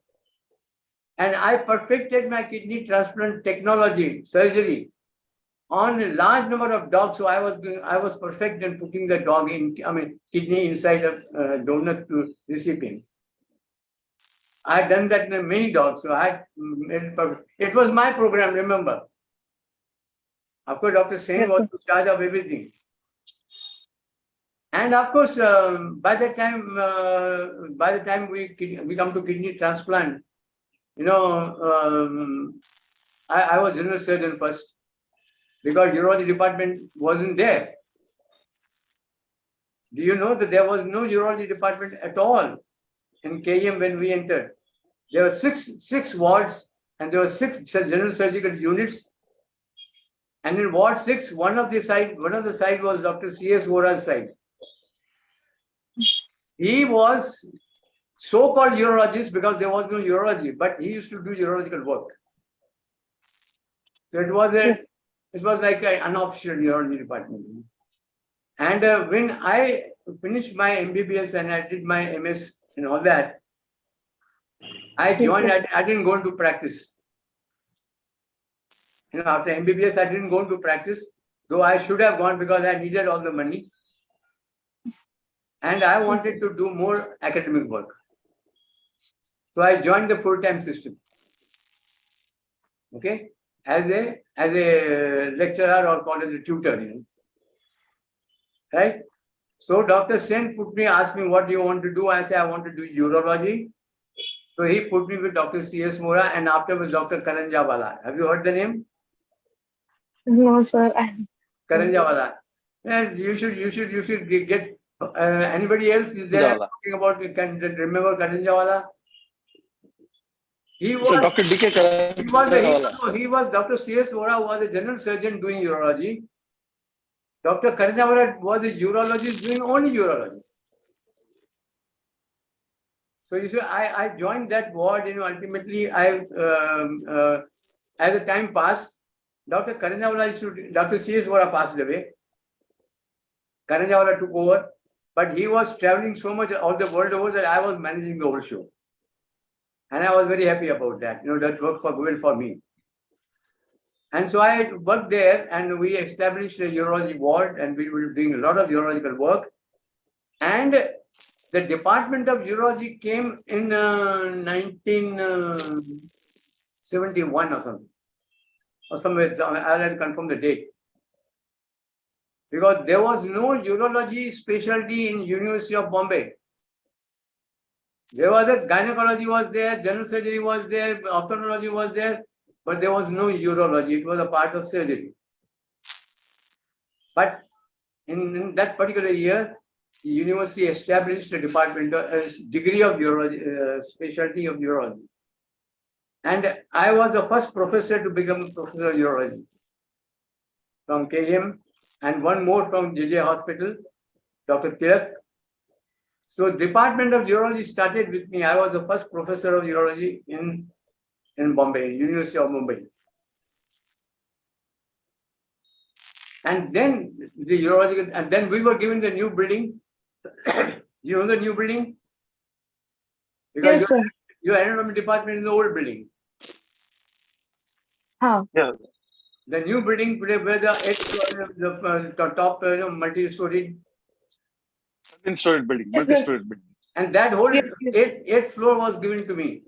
And I perfected my kidney transplant technology, surgery, on a large number of dogs. So I was perfect in putting the dog kidney inside a donor to recipient. I had done that in many dogs, so I made it perfect. It was my program, remember. Of course, Dr. Sen Yes, was sir. in charge of everything. And of course, by the time we come to kidney transplant, I was general surgeon first, because urology department wasn't there. Do you know that there was no urology department at all in KM when we entered? There were six wards, and there were 6 general surgical units. And in Ward 6, one of the side was Dr. C.S. Vora's side. He was so-called urologist because there was no urology, but he used to do urological work. So it was like an unofficial urology department. And when I finished my MBBS and I did my MS and all that, I joined. I didn't go into practice. After MBBS, I didn't go into practice, though I should have gone because I needed all the money. And I wanted to do more academic work. So I joined the full-time system. Okay? As a lecturer or called as a tutor, Right? So Dr. Sen asked me, what do you want to do? I said, I want to do urology. So he put me with Dr. C.S. Vora and afterwards Dr. Karanjawala. Have you heard the name? No, sir. Karanjawala. And you should get anybody else there talking about, you can remember Karanjawala? He was, so Dr. D.K. he was Dr. C.S. Vora was a general surgeon doing urology. Dr. Karanjawala was a urologist doing only urology. So you see, I joined that ward. Ultimately, as the time passed, Dr. C.S. Vora passed away. Karanjawala took over, but he was traveling so much all the world over that I was managing the whole show. And I was very happy about that. That worked well for me. And so I worked there and we established a urology ward and we were doing a lot of urological work. And the Department of Urology came in 1971 or something. Or somewhere, I'll have to confirm the date. Because there was no urology specialty in University of Bombay. There was a gynecology was there, general surgery was there, ophthalmology was there, but there was no urology. It was a part of surgery. But in that particular year, the university established a department, a degree of urology, specialty of urology. And I was the first professor to become professor of urology from KM, and one more from JJ Hospital, Dr. Tilak. So Department of Urology started with me. I was the first professor of urology in Bombay, University of Mumbai. And then the urological, and then we were given the new building. You know the new building? Because yes, sir. Your anatomy department is the old building. How? Yeah. The new building where the top multi-story. Multi-storied building. Yes, Multi-storied building. And that whole Yes, yes. eighth floor was given to me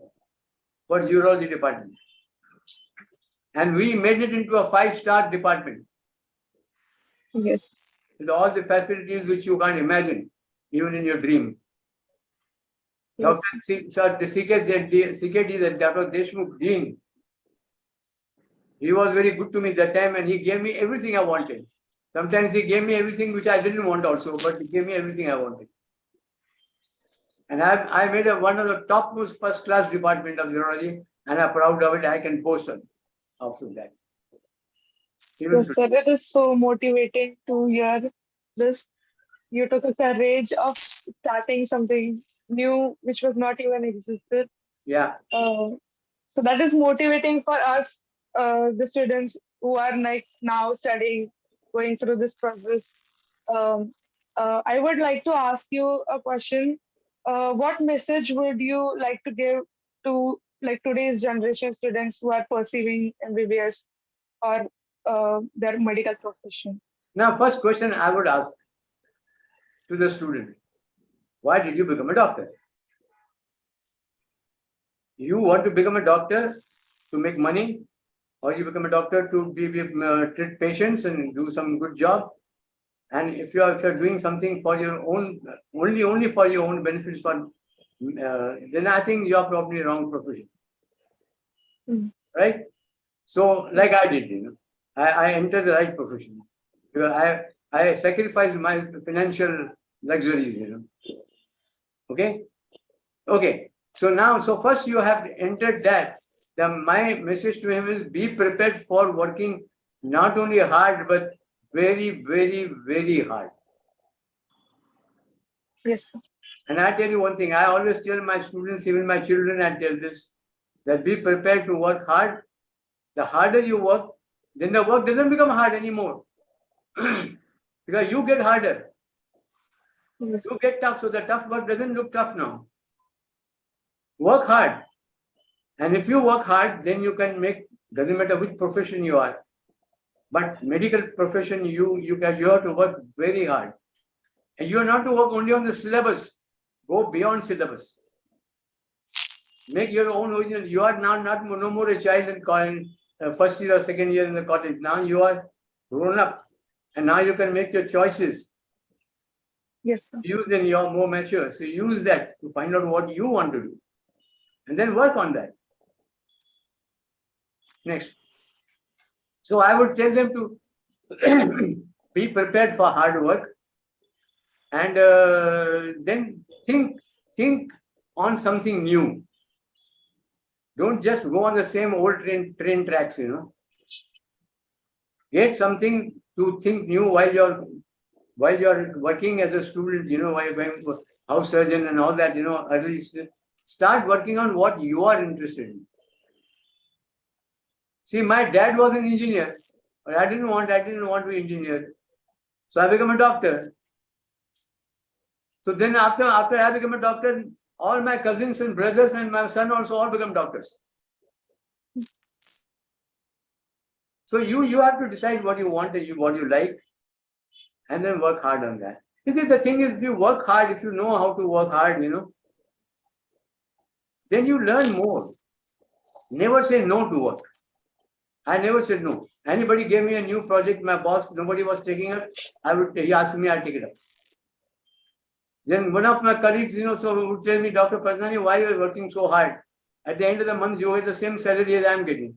for urology department. And we made it into a 5-star department. Yes. With all the facilities which you can't imagine, even in your dream. Yes. Dr. CKD, Dr. Deshmukh Dean, he was very good to me that time and he gave me everything I wanted. Sometimes he gave me everything which I didn't want also, but he gave me everything I wanted. And I made one of the topmost first-class department of urology, and I'm proud of it. I can boast on after that. Even Yes, sir. It is so motivating to hear this. You took a courage of starting something new which was not even existed. yeah. So that is motivating for us, the students who are like now studying, going through this process. Um, I would like to ask you a question. What message would you like to give to like today's generation students who are pursuing MBBS or their medical profession? Now, first question I would ask to the student, why did you become a doctor? You want to become a doctor to make money, or you become a doctor to treat patients and do some good job? And if you're doing something for your own, only for your own benefits, then I think you're probably wrong profession, right? So, like I did, I entered the right profession. I sacrificed my financial luxuries, Okay. Okay. So first you have entered that. My message to him is be prepared for working not only hard, but very, very, very hard. Yes, sir. And I tell you one thing, I always tell my students, even my children, I tell this, that be prepared to work hard. The harder you work, then the work doesn't become hard anymore. Because you get harder. Yes. You get tough, so the tough work doesn't look tough now. Work hard. And if you work hard, then you can make, doesn't matter which profession you are. But medical profession, you have to work very hard. And you are not to work only on the syllabus. Go beyond syllabus. Make your own original. You are now no more a child in college, first year or second year in the college. Now you are grown up. And now you can make your choices. Yes, sir. Use then you are more mature. So use that to find out what you want to do. And then work on that. Next. So I would tell them to be prepared for hard work and then think on something new. Don't just go on the same old train tracks, Get something to think new while you're working as a student, while going house surgeon and all that, early start working on what you are interested in. See, my dad was an engineer, but I didn't want to be engineer. So I became a doctor. So then after I became a doctor, all my cousins and brothers and my son also all become doctors. So you have to decide what you want, what you like, and then work hard on that. You see, the thing is, if you work hard, if you know how to work hard, then you learn more. Never say no to work. I never said no. Anybody gave me a new project, my boss, nobody was taking it, he asked me, I'll take it up. Then one of my colleagues, so would tell me, Dr. Pradhani, why you are working so hard? At the end of the month, you get the same salary as I am getting.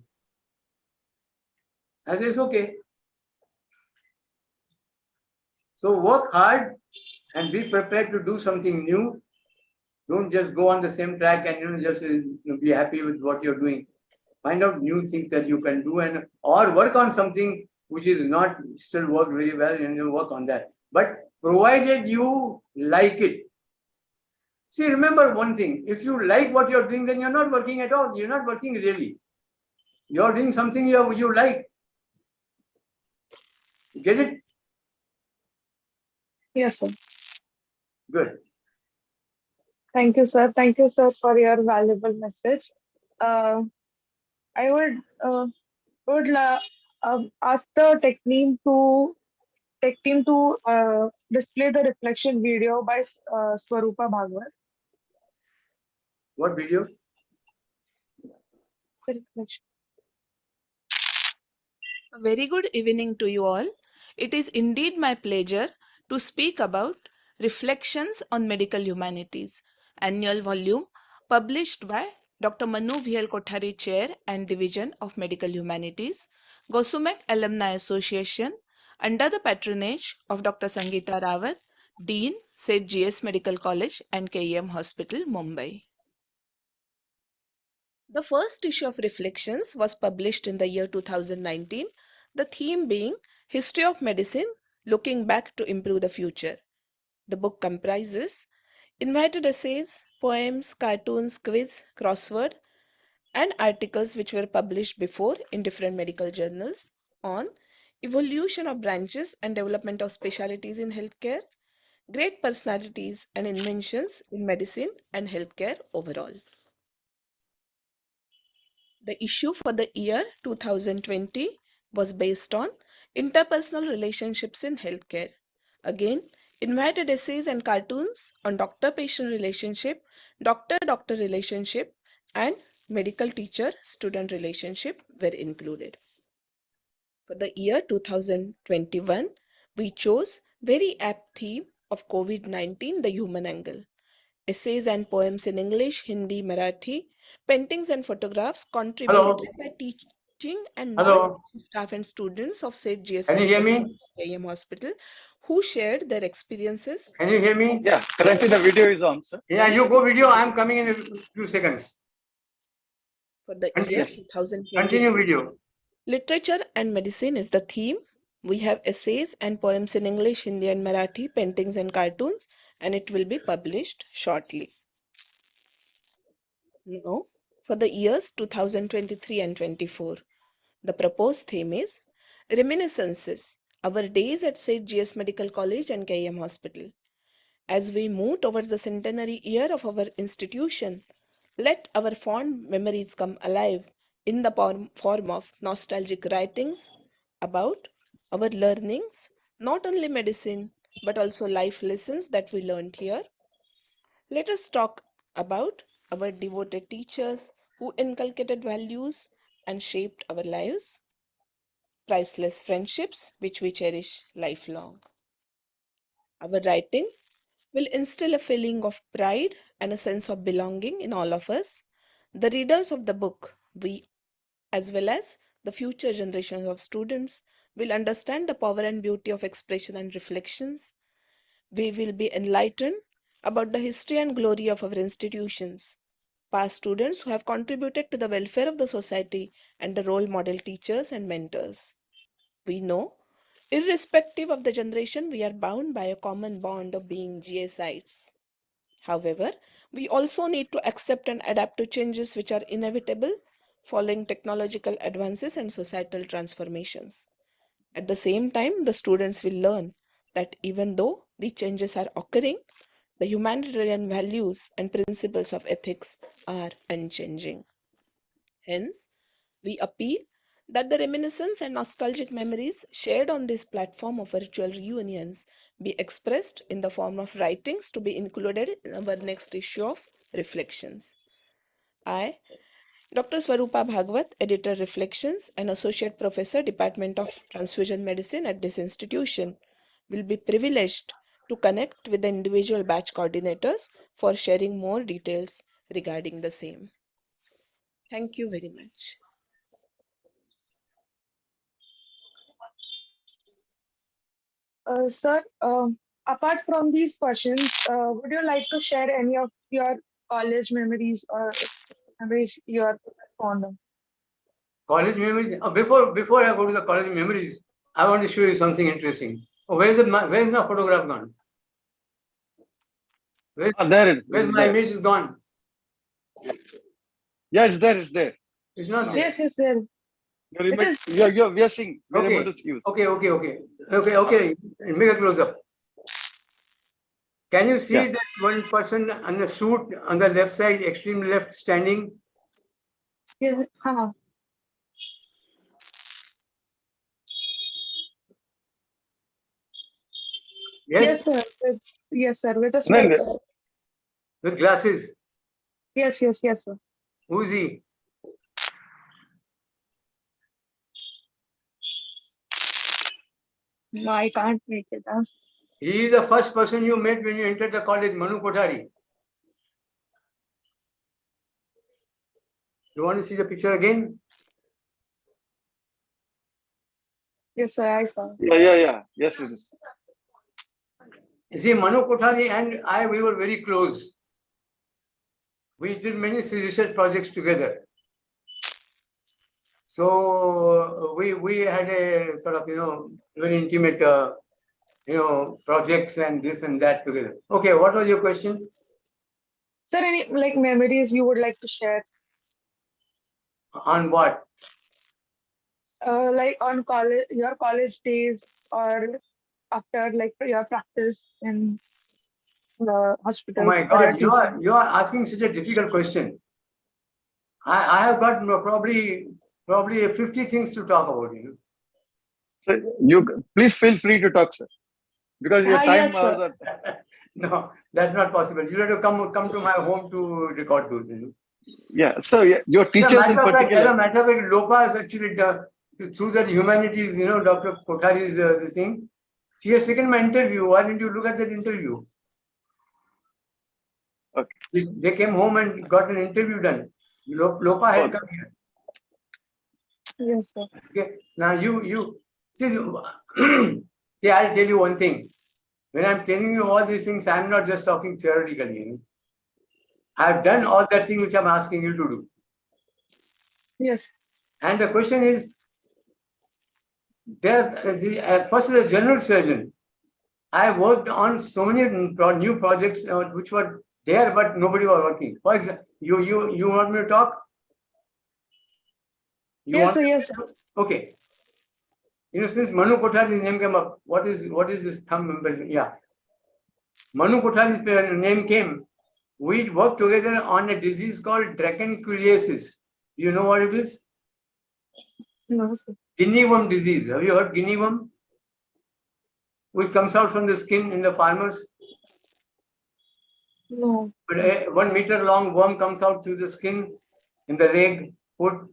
I say, it's okay. So work hard and be prepared to do something new. Don't just go on the same track and just be happy with what you're doing. Find out new things that you can do or work on something which is not still work very well and you work on that. But provided you like it. See, remember one thing, if you like what you're doing, then you're not working at all. You're not working really. You're doing something you like. Get it? Yes, sir. Good. Thank you, sir. Thank you, sir, for your valuable message. I would ask the tech team to display the reflection video by Swarupa Bhagwat. What video? A very good evening to you all. It is indeed my pleasure to speak about Reflections on Medical Humanities, annual volume published by Dr. Manu.V.L.Kothari, Chair and Division of Medical Humanities, Gosumec Alumni Association, under the patronage of Dr. Sangeeta Rawat, Dean, St. G.S. Medical College and KEM Hospital, Mumbai. The first issue of Reflections was published in the year 2019, the theme being History of Medicine, Looking Back to Improve the Future. The book comprises invited essays, poems, cartoons, quiz, crossword, and articles which were published before in different medical journals on evolution of branches and development of specialties in healthcare, great personalities and inventions in medicine and healthcare overall. The issue for the year 2020 was based on interpersonal relationships in healthcare. Again, invited essays and cartoons on doctor-patient relationship, doctor-doctor relationship, and medical teacher-student relationship were included. For the year 2021, we chose very apt theme of COVID-19, the human angle. Essays and poems in English, Hindi, Marathi, paintings and photographs contributed by teaching and non-teaching staff and students of St. G.S. Can you hear Medical me? KEM Hospital who shared their experiences. Can you hear me? Yeah, currently the video is on, sir. Yeah, you go video. I am coming in a few seconds. For the year 2020. Continue video. Literature and medicine is the theme. We have essays and poems in English, Hindi and Marathi, paintings and cartoons, and it will be published shortly. Now, for the years 2023 and 24, the proposed theme is Reminiscences, Our Days at St. G.S. Medical College and KEM Hospital. As we move towards the centenary year of our institution, let our fond memories come alive in the form of nostalgic writings about our learnings, not only medicine, but also life lessons that we learned here. Let us talk about our devoted teachers who inculcated values and shaped our lives, priceless friendships which we cherish lifelong. Our writings will instill a feeling of pride and a sense of belonging in all of us. The readers of the book, we as well as the future generations of students, will understand the power and beauty of expression and reflections. We will be enlightened about the history and glory of our institutions, past students who have contributed to the welfare of the society, and the role model teachers and mentors. We know, irrespective of the generation, we are bound by a common bond of being GSites. However, we also need to accept and adapt to changes which are inevitable following technological advances and societal transformations. At the same time, the students will learn that even though the changes are occurring, the humanitarian values and principles of ethics are unchanging. Hence, we appeal that the reminiscence and nostalgic memories shared on this platform of virtual reunions be expressed in the form of writings to be included in our next issue of Reflections. I, Dr. Swarupa Bhagwat, Editor Reflections and Associate Professor, Department of Transfusion Medicine at this institution, will be privileged to connect with the individual batch coordinators for sharing more details regarding the same. Thank you very much. Sir, apart from these questions, would you like to share any of your college memories or memories you are fond of? College memories. Before I go to the college memories, I want to show you something interesting. Oh, where is my photograph gone? Where's my image is gone? Yeah, it's there. It's there. It's not there. Yes, yes, sir. We are seeing. We're able to see you. Okay. Make a close up. Can you see that one person in a suit on the left side, extreme left, standing? Yes, Yes, yes, sir. Yes, sir. With a specs. with glasses. Yes, sir. Who is he? No, I can't make it out. He is the first person you met when you entered the college, Manu Kothari. You want to see the picture again? Yes, sir, I saw. Yeah. Yes, it is. You see, Manu Kothari and I, we were very close. We did many research projects together. So we had a sort of, very intimate, projects and this and that together. Okay, what was your question? Sir, any like memories you would like to share? On what? Like on college, your college days, or after like your practice in the Oh hospitals my or your God, teaching. you are asking such a difficult question. I have got probably 50 things to talk about, So you please feel free to talk, sir, because your time Yes, sir. No, that's not possible. You have to come to my home to record those, Yeah. So your teachers in As a particular. matter of fact, Lopa has actually through that humanities, Dr. Kothari's this thing. She has taken my interview. Why didn't you look at that interview? Okay. They came home and got an interview done. Lopa had come here. Yes, sir. Okay. Now you see, see, I'll tell you one thing. When I'm telling you all these things, I'm not just talking theoretically. I've done all that thing which I'm asking you to do. Yes. And the question is, first as a general surgeon, I worked on so many new projects which were there, but nobody was working. For example, you want me to talk? Yes, sir. Okay. Since Manu Kothari's name came up, what is this thumb? Yeah. Manu Kothari's name came. We worked together on a disease called dracunculiasis. You know what it is? No, sir. Guinea worm disease. Have you heard guinea worm? Which comes out from the skin in the farmers. No. But a 1 meter long worm comes out through the skin in the leg, foot.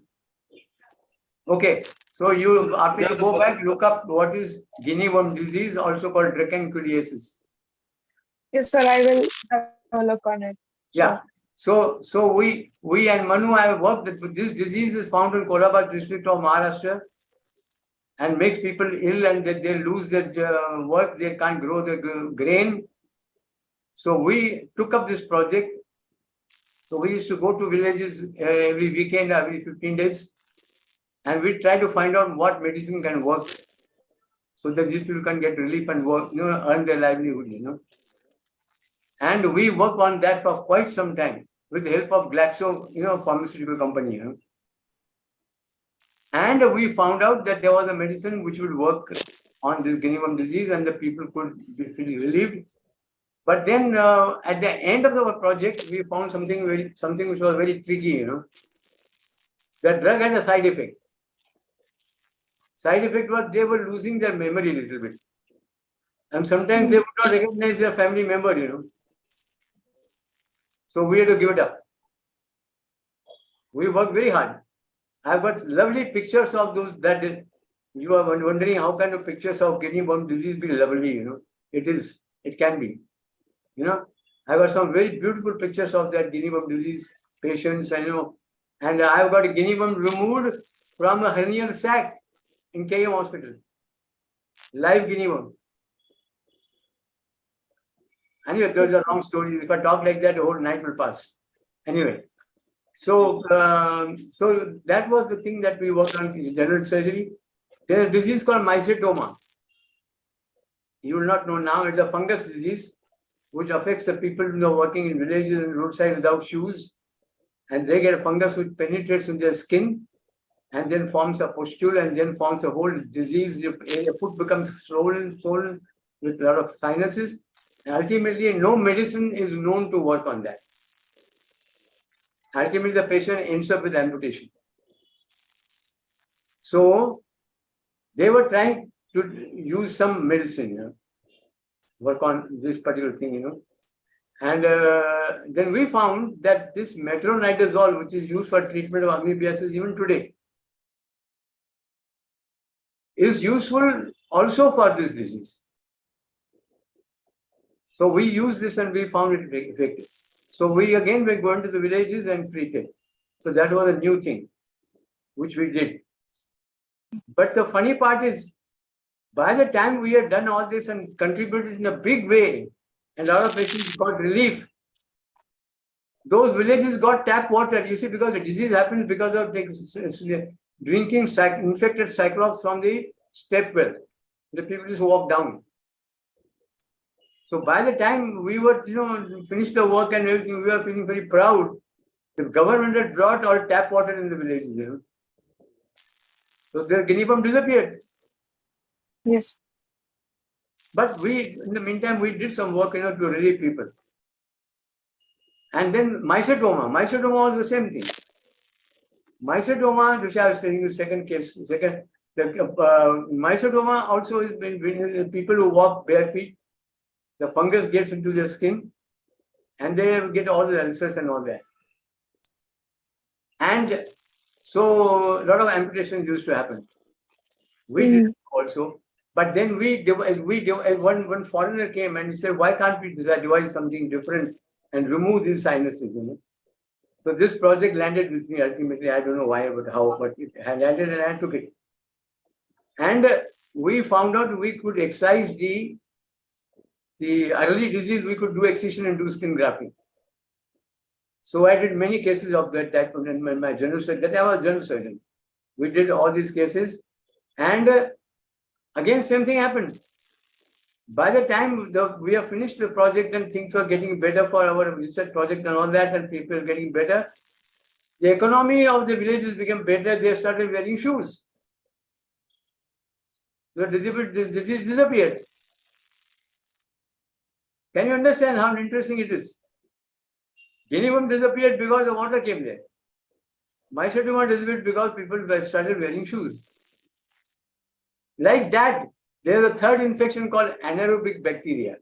Okay, so after you go back, look up what is guinea worm disease, also called dracunculiasis. Yes, sir. I will have a look on it. Yeah. So we and Manu have worked with this disease is found in Kolaba district of Maharashtra and makes people ill and they lose their work, they can't grow their grain. So we took up this project. So we used to go to villages every weekend, every 15 days, and we try to find out what medicine can work so that these people can get relief and work, earn their livelihood, And we work on that for quite some time with the help of Glaxo, pharmaceutical company, And we found out that there was a medicine which would work on this guinea worm disease and the people could be relieved. But then at the end of the project, we found something which was very tricky, The drug had a side effect. Side effect was they were losing their memory a little bit. And sometimes they would not recognize their family member, So we had to give it up. We worked very hard. I've got lovely pictures of those that you are wondering how can the pictures of guinea worm disease be lovely, It can be. I got some very beautiful pictures of that guinea worm disease patients, and I've got a guinea worm removed from a hernial sac in KM hospital. Live guinea worm. Anyway, those are long stories. If I talk like that, the whole night will pass. Anyway, so that was the thing that we worked on in general surgery. There's a disease called mycetoma. You will not know now. It's a fungus disease which affects the people working in villages and roadside without shoes. And they get a fungus which penetrates in their skin and then forms a pustule and then forms a whole disease. Your foot becomes swollen with a lot of sinuses. And ultimately, no medicine is known to work on that. Ultimately, the patient ends up with amputation. So, they were trying to use some medicine, work on this particular thing, And then we found that this metronidazole, which is used for treatment of amoebiasis even today, is useful also for this disease. So we used this and we found it effective. So we again were going to the villages and treated. So that was a new thing, which we did. But the funny part is, by the time we had done all this and contributed in a big way, and a lot of patients got relief, those villages got tap water. You see, because the disease happens because of drinking infected cyclops from the step well. The people just walk down. So by the time we were, finished the work and everything, we were feeling very proud. The government had brought all tap water in the villages, So the guinea worm disappeared. Yes. But in the meantime, we did some work, to relieve people. And then mycetoma was the same thing. Mycetoma, which I was telling you, mycetoma also is when people who walk bare feet, the fungus gets into their skin and they get all the ulcers and all that. And so a lot of amputations used to happen. We did also. But then one foreigner came and he said, why can't we devise something different and remove these sinuses? So this project landed with me ultimately. I don't know why, but how, but it had landed and I took it. And we found out we could excise the early disease, we could do excision and do skin grafting. So I did many cases of that type in my general surgeon. That I was a general surgeon. We did all these cases. And again, same thing happened. By the time we have finished the project and things were getting better for our research project and all that, and people were getting better, the economy of the villages became better. They started wearing shoes. The disease disappeared. Can you understand how interesting it is? Guinea worm disappeared because the water came there. Mycetoma disappeared because people started wearing shoes. Like that, there is a third infection called anaerobic bacteria.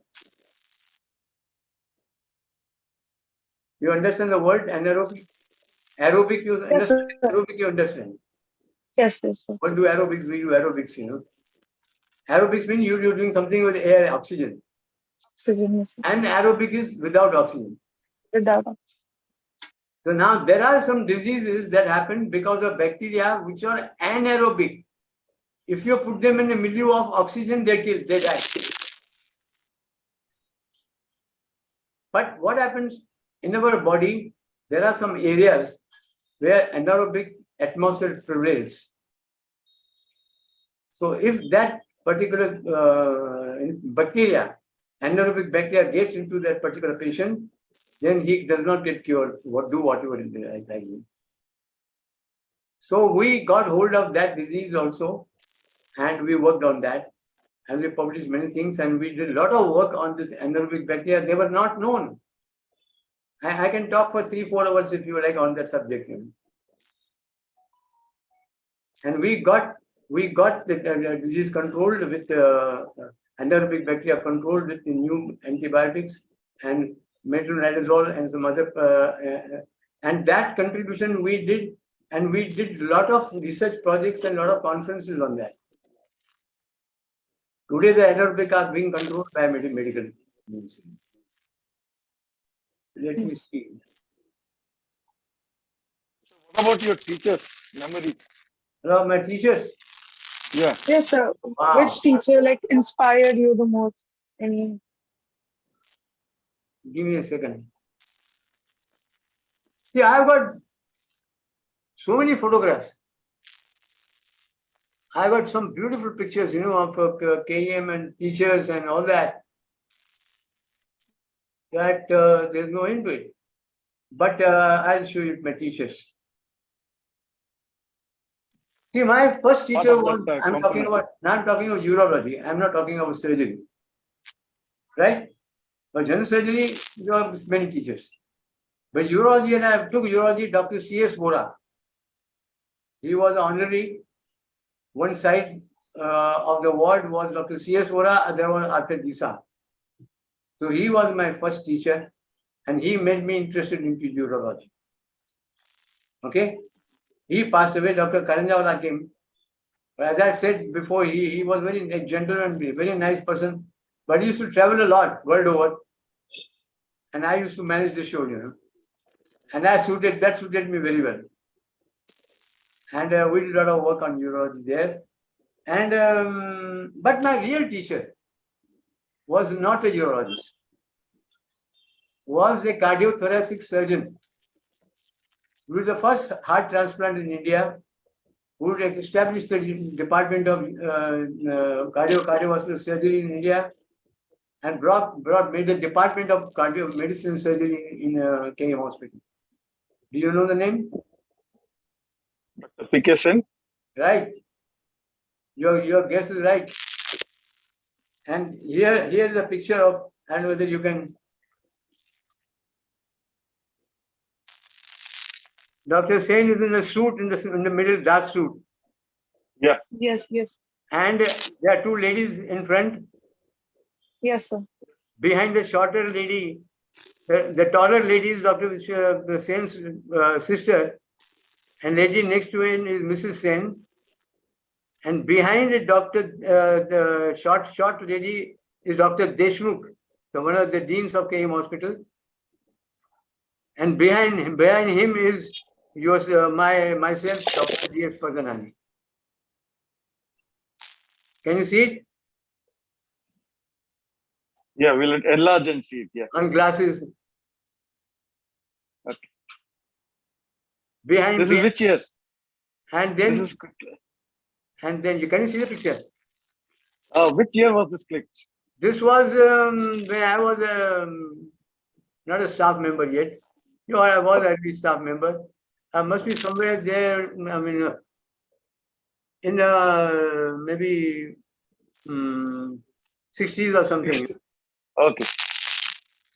You understand the word anaerobic? Aerobic, you understand? Yes, Aerobic, you understand? Yes, sir. What do aerobics? We do aerobics, Aerobics means you're doing something with air, oxygen. Oxygen, yes, sir. And aerobic is without oxygen. Without oxygen. So now there are some diseases that happen because of bacteria which are anaerobic. If you put them in a milieu of oxygen, they die. But what happens in our body, there are some areas where anaerobic atmosphere prevails. So if that particular anaerobic bacteria gets into that particular patient, then he does not get cured, do whatever it is. So we got hold of that disease also, and we worked on that, and we published many things, and we did a lot of work on this anaerobic bacteria. They were not known. I can talk for 3-4 hours if you like on that subject. And we got the disease controlled with anaerobic bacteria controlled with the new antibiotics and metronidazole and some other and that contribution we did, and we did a lot of research projects and a lot of conferences on that. Today the anaerobic are being controlled by medical medicine. Let me see. What about your teachers' memories? Hello, my teachers. Yeah. Yes, sir. Wow. Which teacher inspired you the most? Any? Give me a second. See, I've got so many photographs. I got some beautiful pictures, of KM and teachers and all that. That there's no end to it. But I'll show you my teachers. See, my first teacher was, I'm talking about urology. I'm not talking about surgery. Right? For general surgery, there are many teachers. But urology, and I took urology, Dr. C.S. Vora. He was honorary. One side of the ward was Dr. C.S. Vora, other one Arthur Disa. So he was my first teacher. and he made me interested into urology. Okay, he passed away. Dr. Karanjawala came. But as I said before, he was very gentleman, very nice person, but he used to travel a lot world over, and I used to manage the show, and that suited me very well. And we did a lot of work on urology there. And but my real teacher was not a urologist, was a cardiothoracic surgeon. He was the first heart transplant in India, who established the department of cardiovascular surgery in India, and made the department of medicine and surgery in KM Hospital. Do you know the name? Dr. P.K. Sen? Right. Your guess is right. And here is a picture of, and whether you can. Dr. Sen is in a suit, in the middle, dark suit. Yeah. Yes, yes. And there are two ladies in front. Yes, sir. Behind the shorter lady, the taller lady is Dr. Sen's sister, and lady next to him is Mrs. Sen. And behind the the short lady is Dr. Deshmukh, so one of the deans of KM Hospital. And behind him is myself, Dr. D.S. Paganani. Can you see it? Yeah, we'll enlarge and see it. Yeah. On glasses. Okay. Behind. This is which year? And then. This is, and then can you see the picture? Which year was this clicked? This was when I was not a staff member yet. I was at least staff member. I must be somewhere there. I mean, in maybe 60s or something. Okay.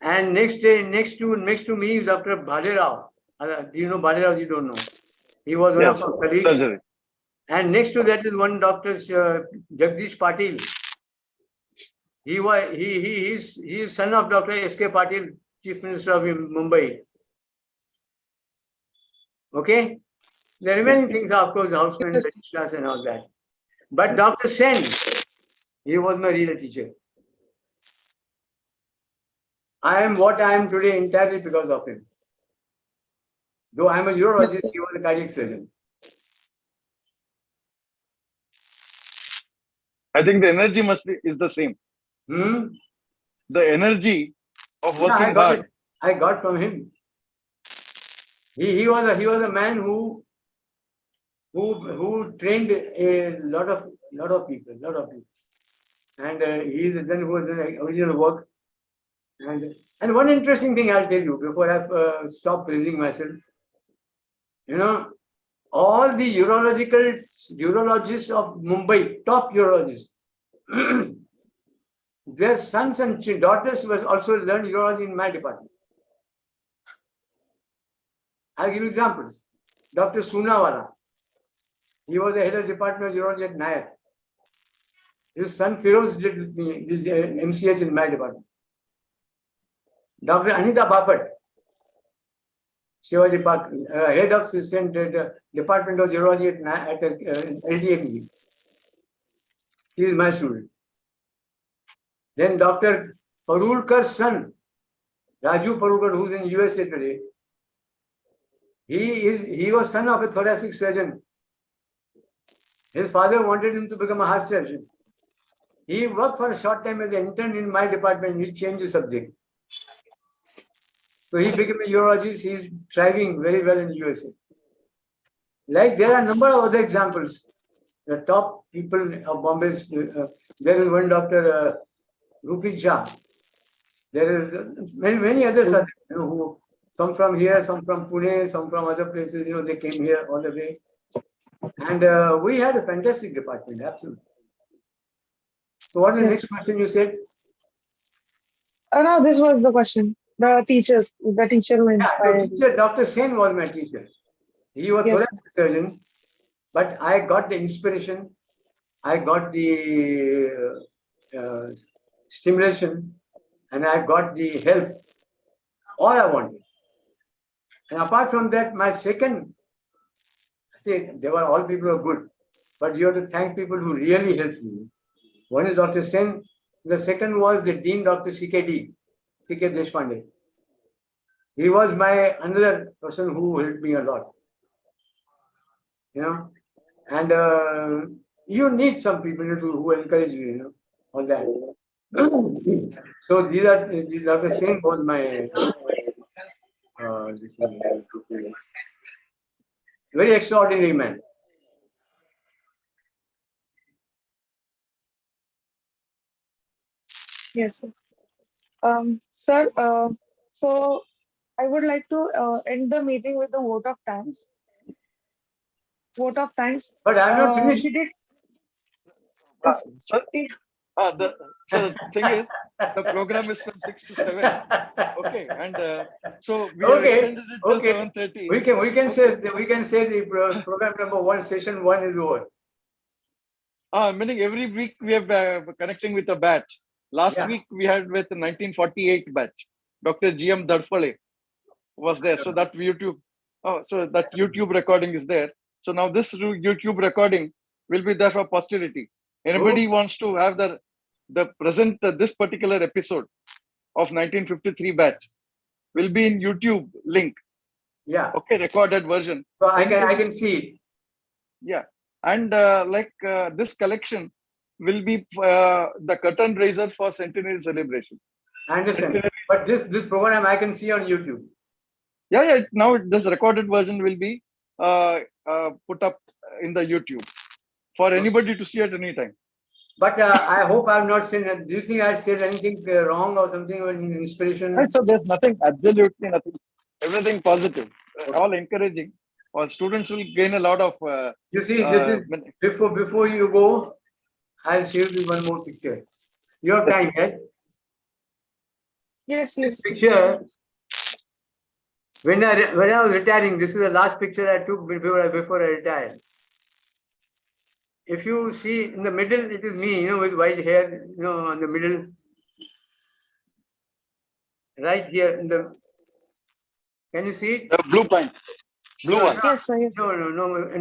And next to me is Dr. Bhalerao. Do you know Bhalerao? You don't know. He was one of our colleagues. Surgery. And next to that is one Dr. Jagdish Patil. He is son of Dr. S.K. Patil, Chief Minister of Mumbai. Okay? The remaining things are, of course, housemen, registrars and all that. But Dr. Sen, he was my real teacher. I am what I am today entirely because of him. Though I am a urologist, he was a cardiac surgeon. I think the energy is the same. The energy of working hard. I got from him. He was a man who trained a lot of people, and he is then who was the original work. And one interesting thing I'll tell you before I stop praising myself. All the urologists of Mumbai, top urologists, their sons and daughters were also learned urology in my department. I'll give you examples. Dr. Soonawala, he was the head of department of urology at Nayak. His son Firoz did with me this MCH in my department. Dr. Anita Bapat, she was head of Department of Urology at LDME. She is my student. Then Dr. Parulkar's son, Raju Parulkar, who is in USA today, he was son of a thoracic surgeon. His father wanted him to become a heart surgeon. He worked for a short time as an intern in my department. He changed the subject. So he became a urologist. He is thriving very well in USA. Like there are a number of other examples. The top people of Bombay, there is one Dr. Rupit Jha. There is many others are there, who some from here, some from Pune, some from other places. They came here all the way, and we had a fantastic department, absolutely. So, what is the next question you said? No, this was the question. The teacher who inspired. Teacher, Dr. Sen was my teacher. He was a thoracic surgeon, but I got the inspiration, I got the stimulation, and I got the help all I wanted. And apart from that, my second, see, they were all people who are good, but you have to thank people who really helped me. One is Dr. Sen. The second was the Dean, Dr. C.K. Deshpande. He was my another person who helped me a lot. You know, and you need some people who encourage you, you know, all that. So Dr. Sen was my very extraordinary man. Yes, sir. Sir, so I would like to end the meeting with the vote of thanks. Vote of thanks. But I have not finished. We did. Sir, If, so the thing is, the program is from 6 to 7. Okay, and so we have extended it till 7:30. We can say the program number 1, session 1 is over. Meaning every week we are connecting with a batch. Last week we had with the 1948 batch. Dr. G.M.V.L.Kothari was there. So that YouTube recording is there. So now this YouTube recording will be there for posterity. Anybody wants to have the present this particular episode of 1953 batch will be in YouTube link. Yeah. Okay, recorded version. So I can see it. Yeah, and this collection will be the curtain raiser for centenary celebration. I understand. But this program I can see on YouTube. Yeah. Now this recorded version will be put up in the YouTube for anybody to see at any time. But I hope I have not said. Do you think I said anything wrong or something in inspiration? So there's nothing, absolutely nothing. Everything positive, all encouraging. Our students will gain a lot of. You see, this is before you go. I'll show you one more picture. You have time, right? yes. This picture. When I was retiring, this is the last picture I took before I retired. If you see in the middle, it is me, you know, with white hair, you know, in the middle. Right here in the. Can you see it? The blue point. Blue one. Yes, sir. Yes. No.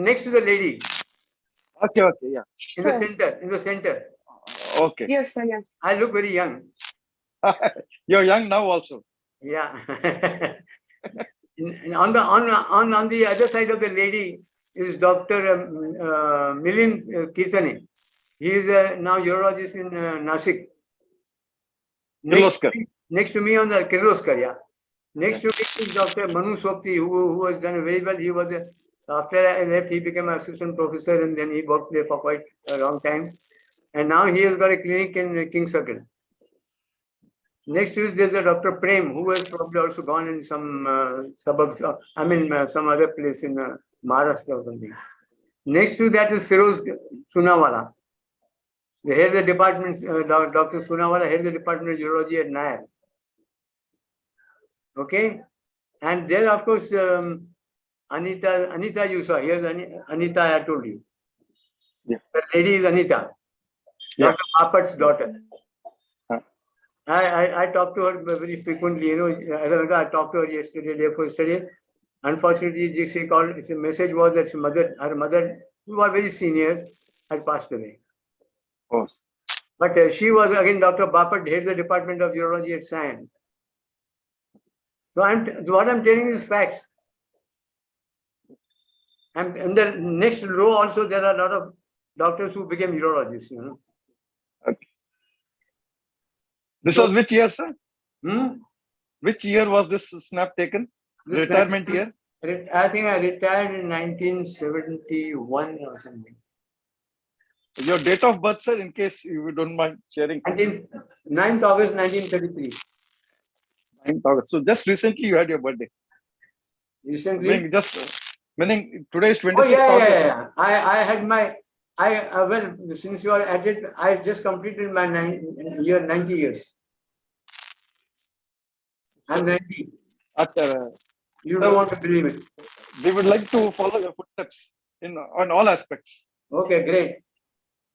Next to the lady. Okay, yeah. In the center. Okay. Yes, sir. Yes. I look very young. You're young now also. Yeah. And on the other side of the lady is Dr. Milind Kirtane. He is now urologist in Nashik. Next to me on the Kirloskar, yeah. Next to me is Dr. Manu who has done very well. He was after I left, he became an assistant professor and then he worked there for quite a long time. And now he has got a clinic in King Circle. Next to there's a Dr. Prem, who has probably also gone in some suburbs, some other place in Maharashtra or something. Next to that is Firoz Sunawala. The head of the department, Dr. Sunawala, head of the department of urology at Nair. Okay? And then, of course, Anita you saw. Here's Anita, I told you. Yeah. The lady is Anita, Dr. Bapat's daughter. I talked to her very frequently, you know. I talked to her yesterday, day before yesterday. Unfortunately, she called. The message was that her mother, who was very senior, had passed away. Oh. But she was again Dr. Bapat, heads the Department of Urology at SAN. So what I'm telling you is facts. And in the next row also there are a lot of doctors who became urologists, you know. Okay. This was which year, sir? Which year was this snap taken? Retirement year? I think I retired in 1971 or something. Your date of birth, sir, in case you don't mind sharing. 9th August 1933. 9th August. So just recently you had your birthday. Recently? Meaning today is 26th August. Yeah. I had my, well, since you are at it, I just completed my 90 years. I'm 90. You don't want to believe it. We would like to follow your footsteps on all aspects. Okay, great.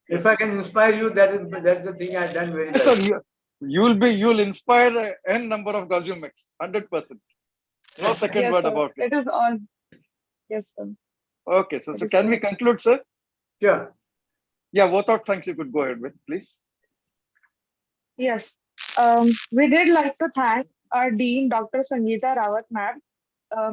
If I can inspire you, that's the thing I've done very well. Yes, sir, You'll inspire n number of Gosumecs, 100%. No second Yes, word sir. about it. It is all. Yes, sir. Okay, so It is can so. we conclude, sir? Sure. Yeah, without thanks, you could go ahead with, please. Yes. We did like to thank our Dean, Dr. Sangeeta Rawat,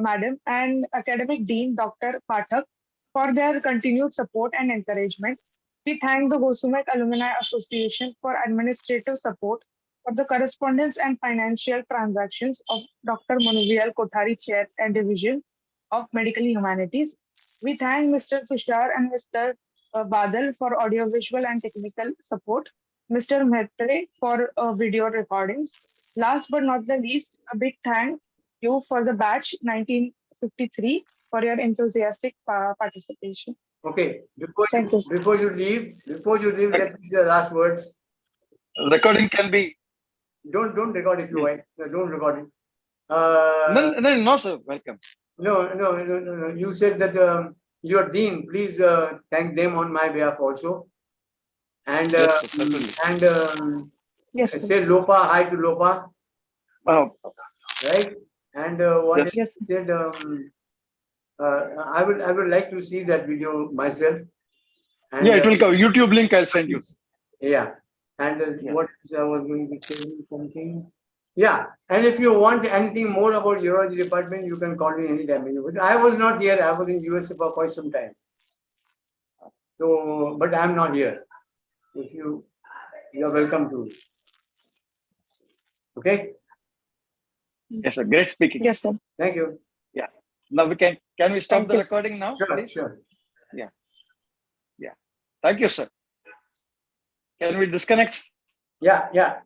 Madam, and Academic Dean, Dr. Pathak, for their continued support and encouragement. We thank the Gosumec Alumni Association for administrative support for the correspondence and financial transactions of Dr. Manu.V.L.Kothari, Chair and Division of Medical Humanities. We thank Mr. Tushar and Mr. Badal for audiovisual and technical support, Mr. Mhatre for video recordings. Last but not the least, a big thank you for the batch 1953 for your enthusiastic participation. Okay. Thank you. Before you leave, let me say the last words. Recording can be. Don't record if you want. No, don't record it. No, sir. Welcome. No. You said that your dean, please thank them on my behalf also. And Yes, sir, certainly. Yes, sir. say Lopa, hi to Lopa, Oh, right? And what Yes. Yes. I said, I would like to see that video myself. And, yeah, it will come. YouTube link I'll send you. Yeah. And Yeah. what I was going to tell you something. Yeah. And if you want anything more about urology department, you can call me anytime. I was not here. I was in US for quite some time. So, but I'm not here. If you're welcome to. Okay. Yes, sir. Great speaking. Yes, sir. Thank you. Now can we stop Thank the you. recording now, Sure, please? sure. Yeah. Thank you, sir. Can we disconnect? Yeah.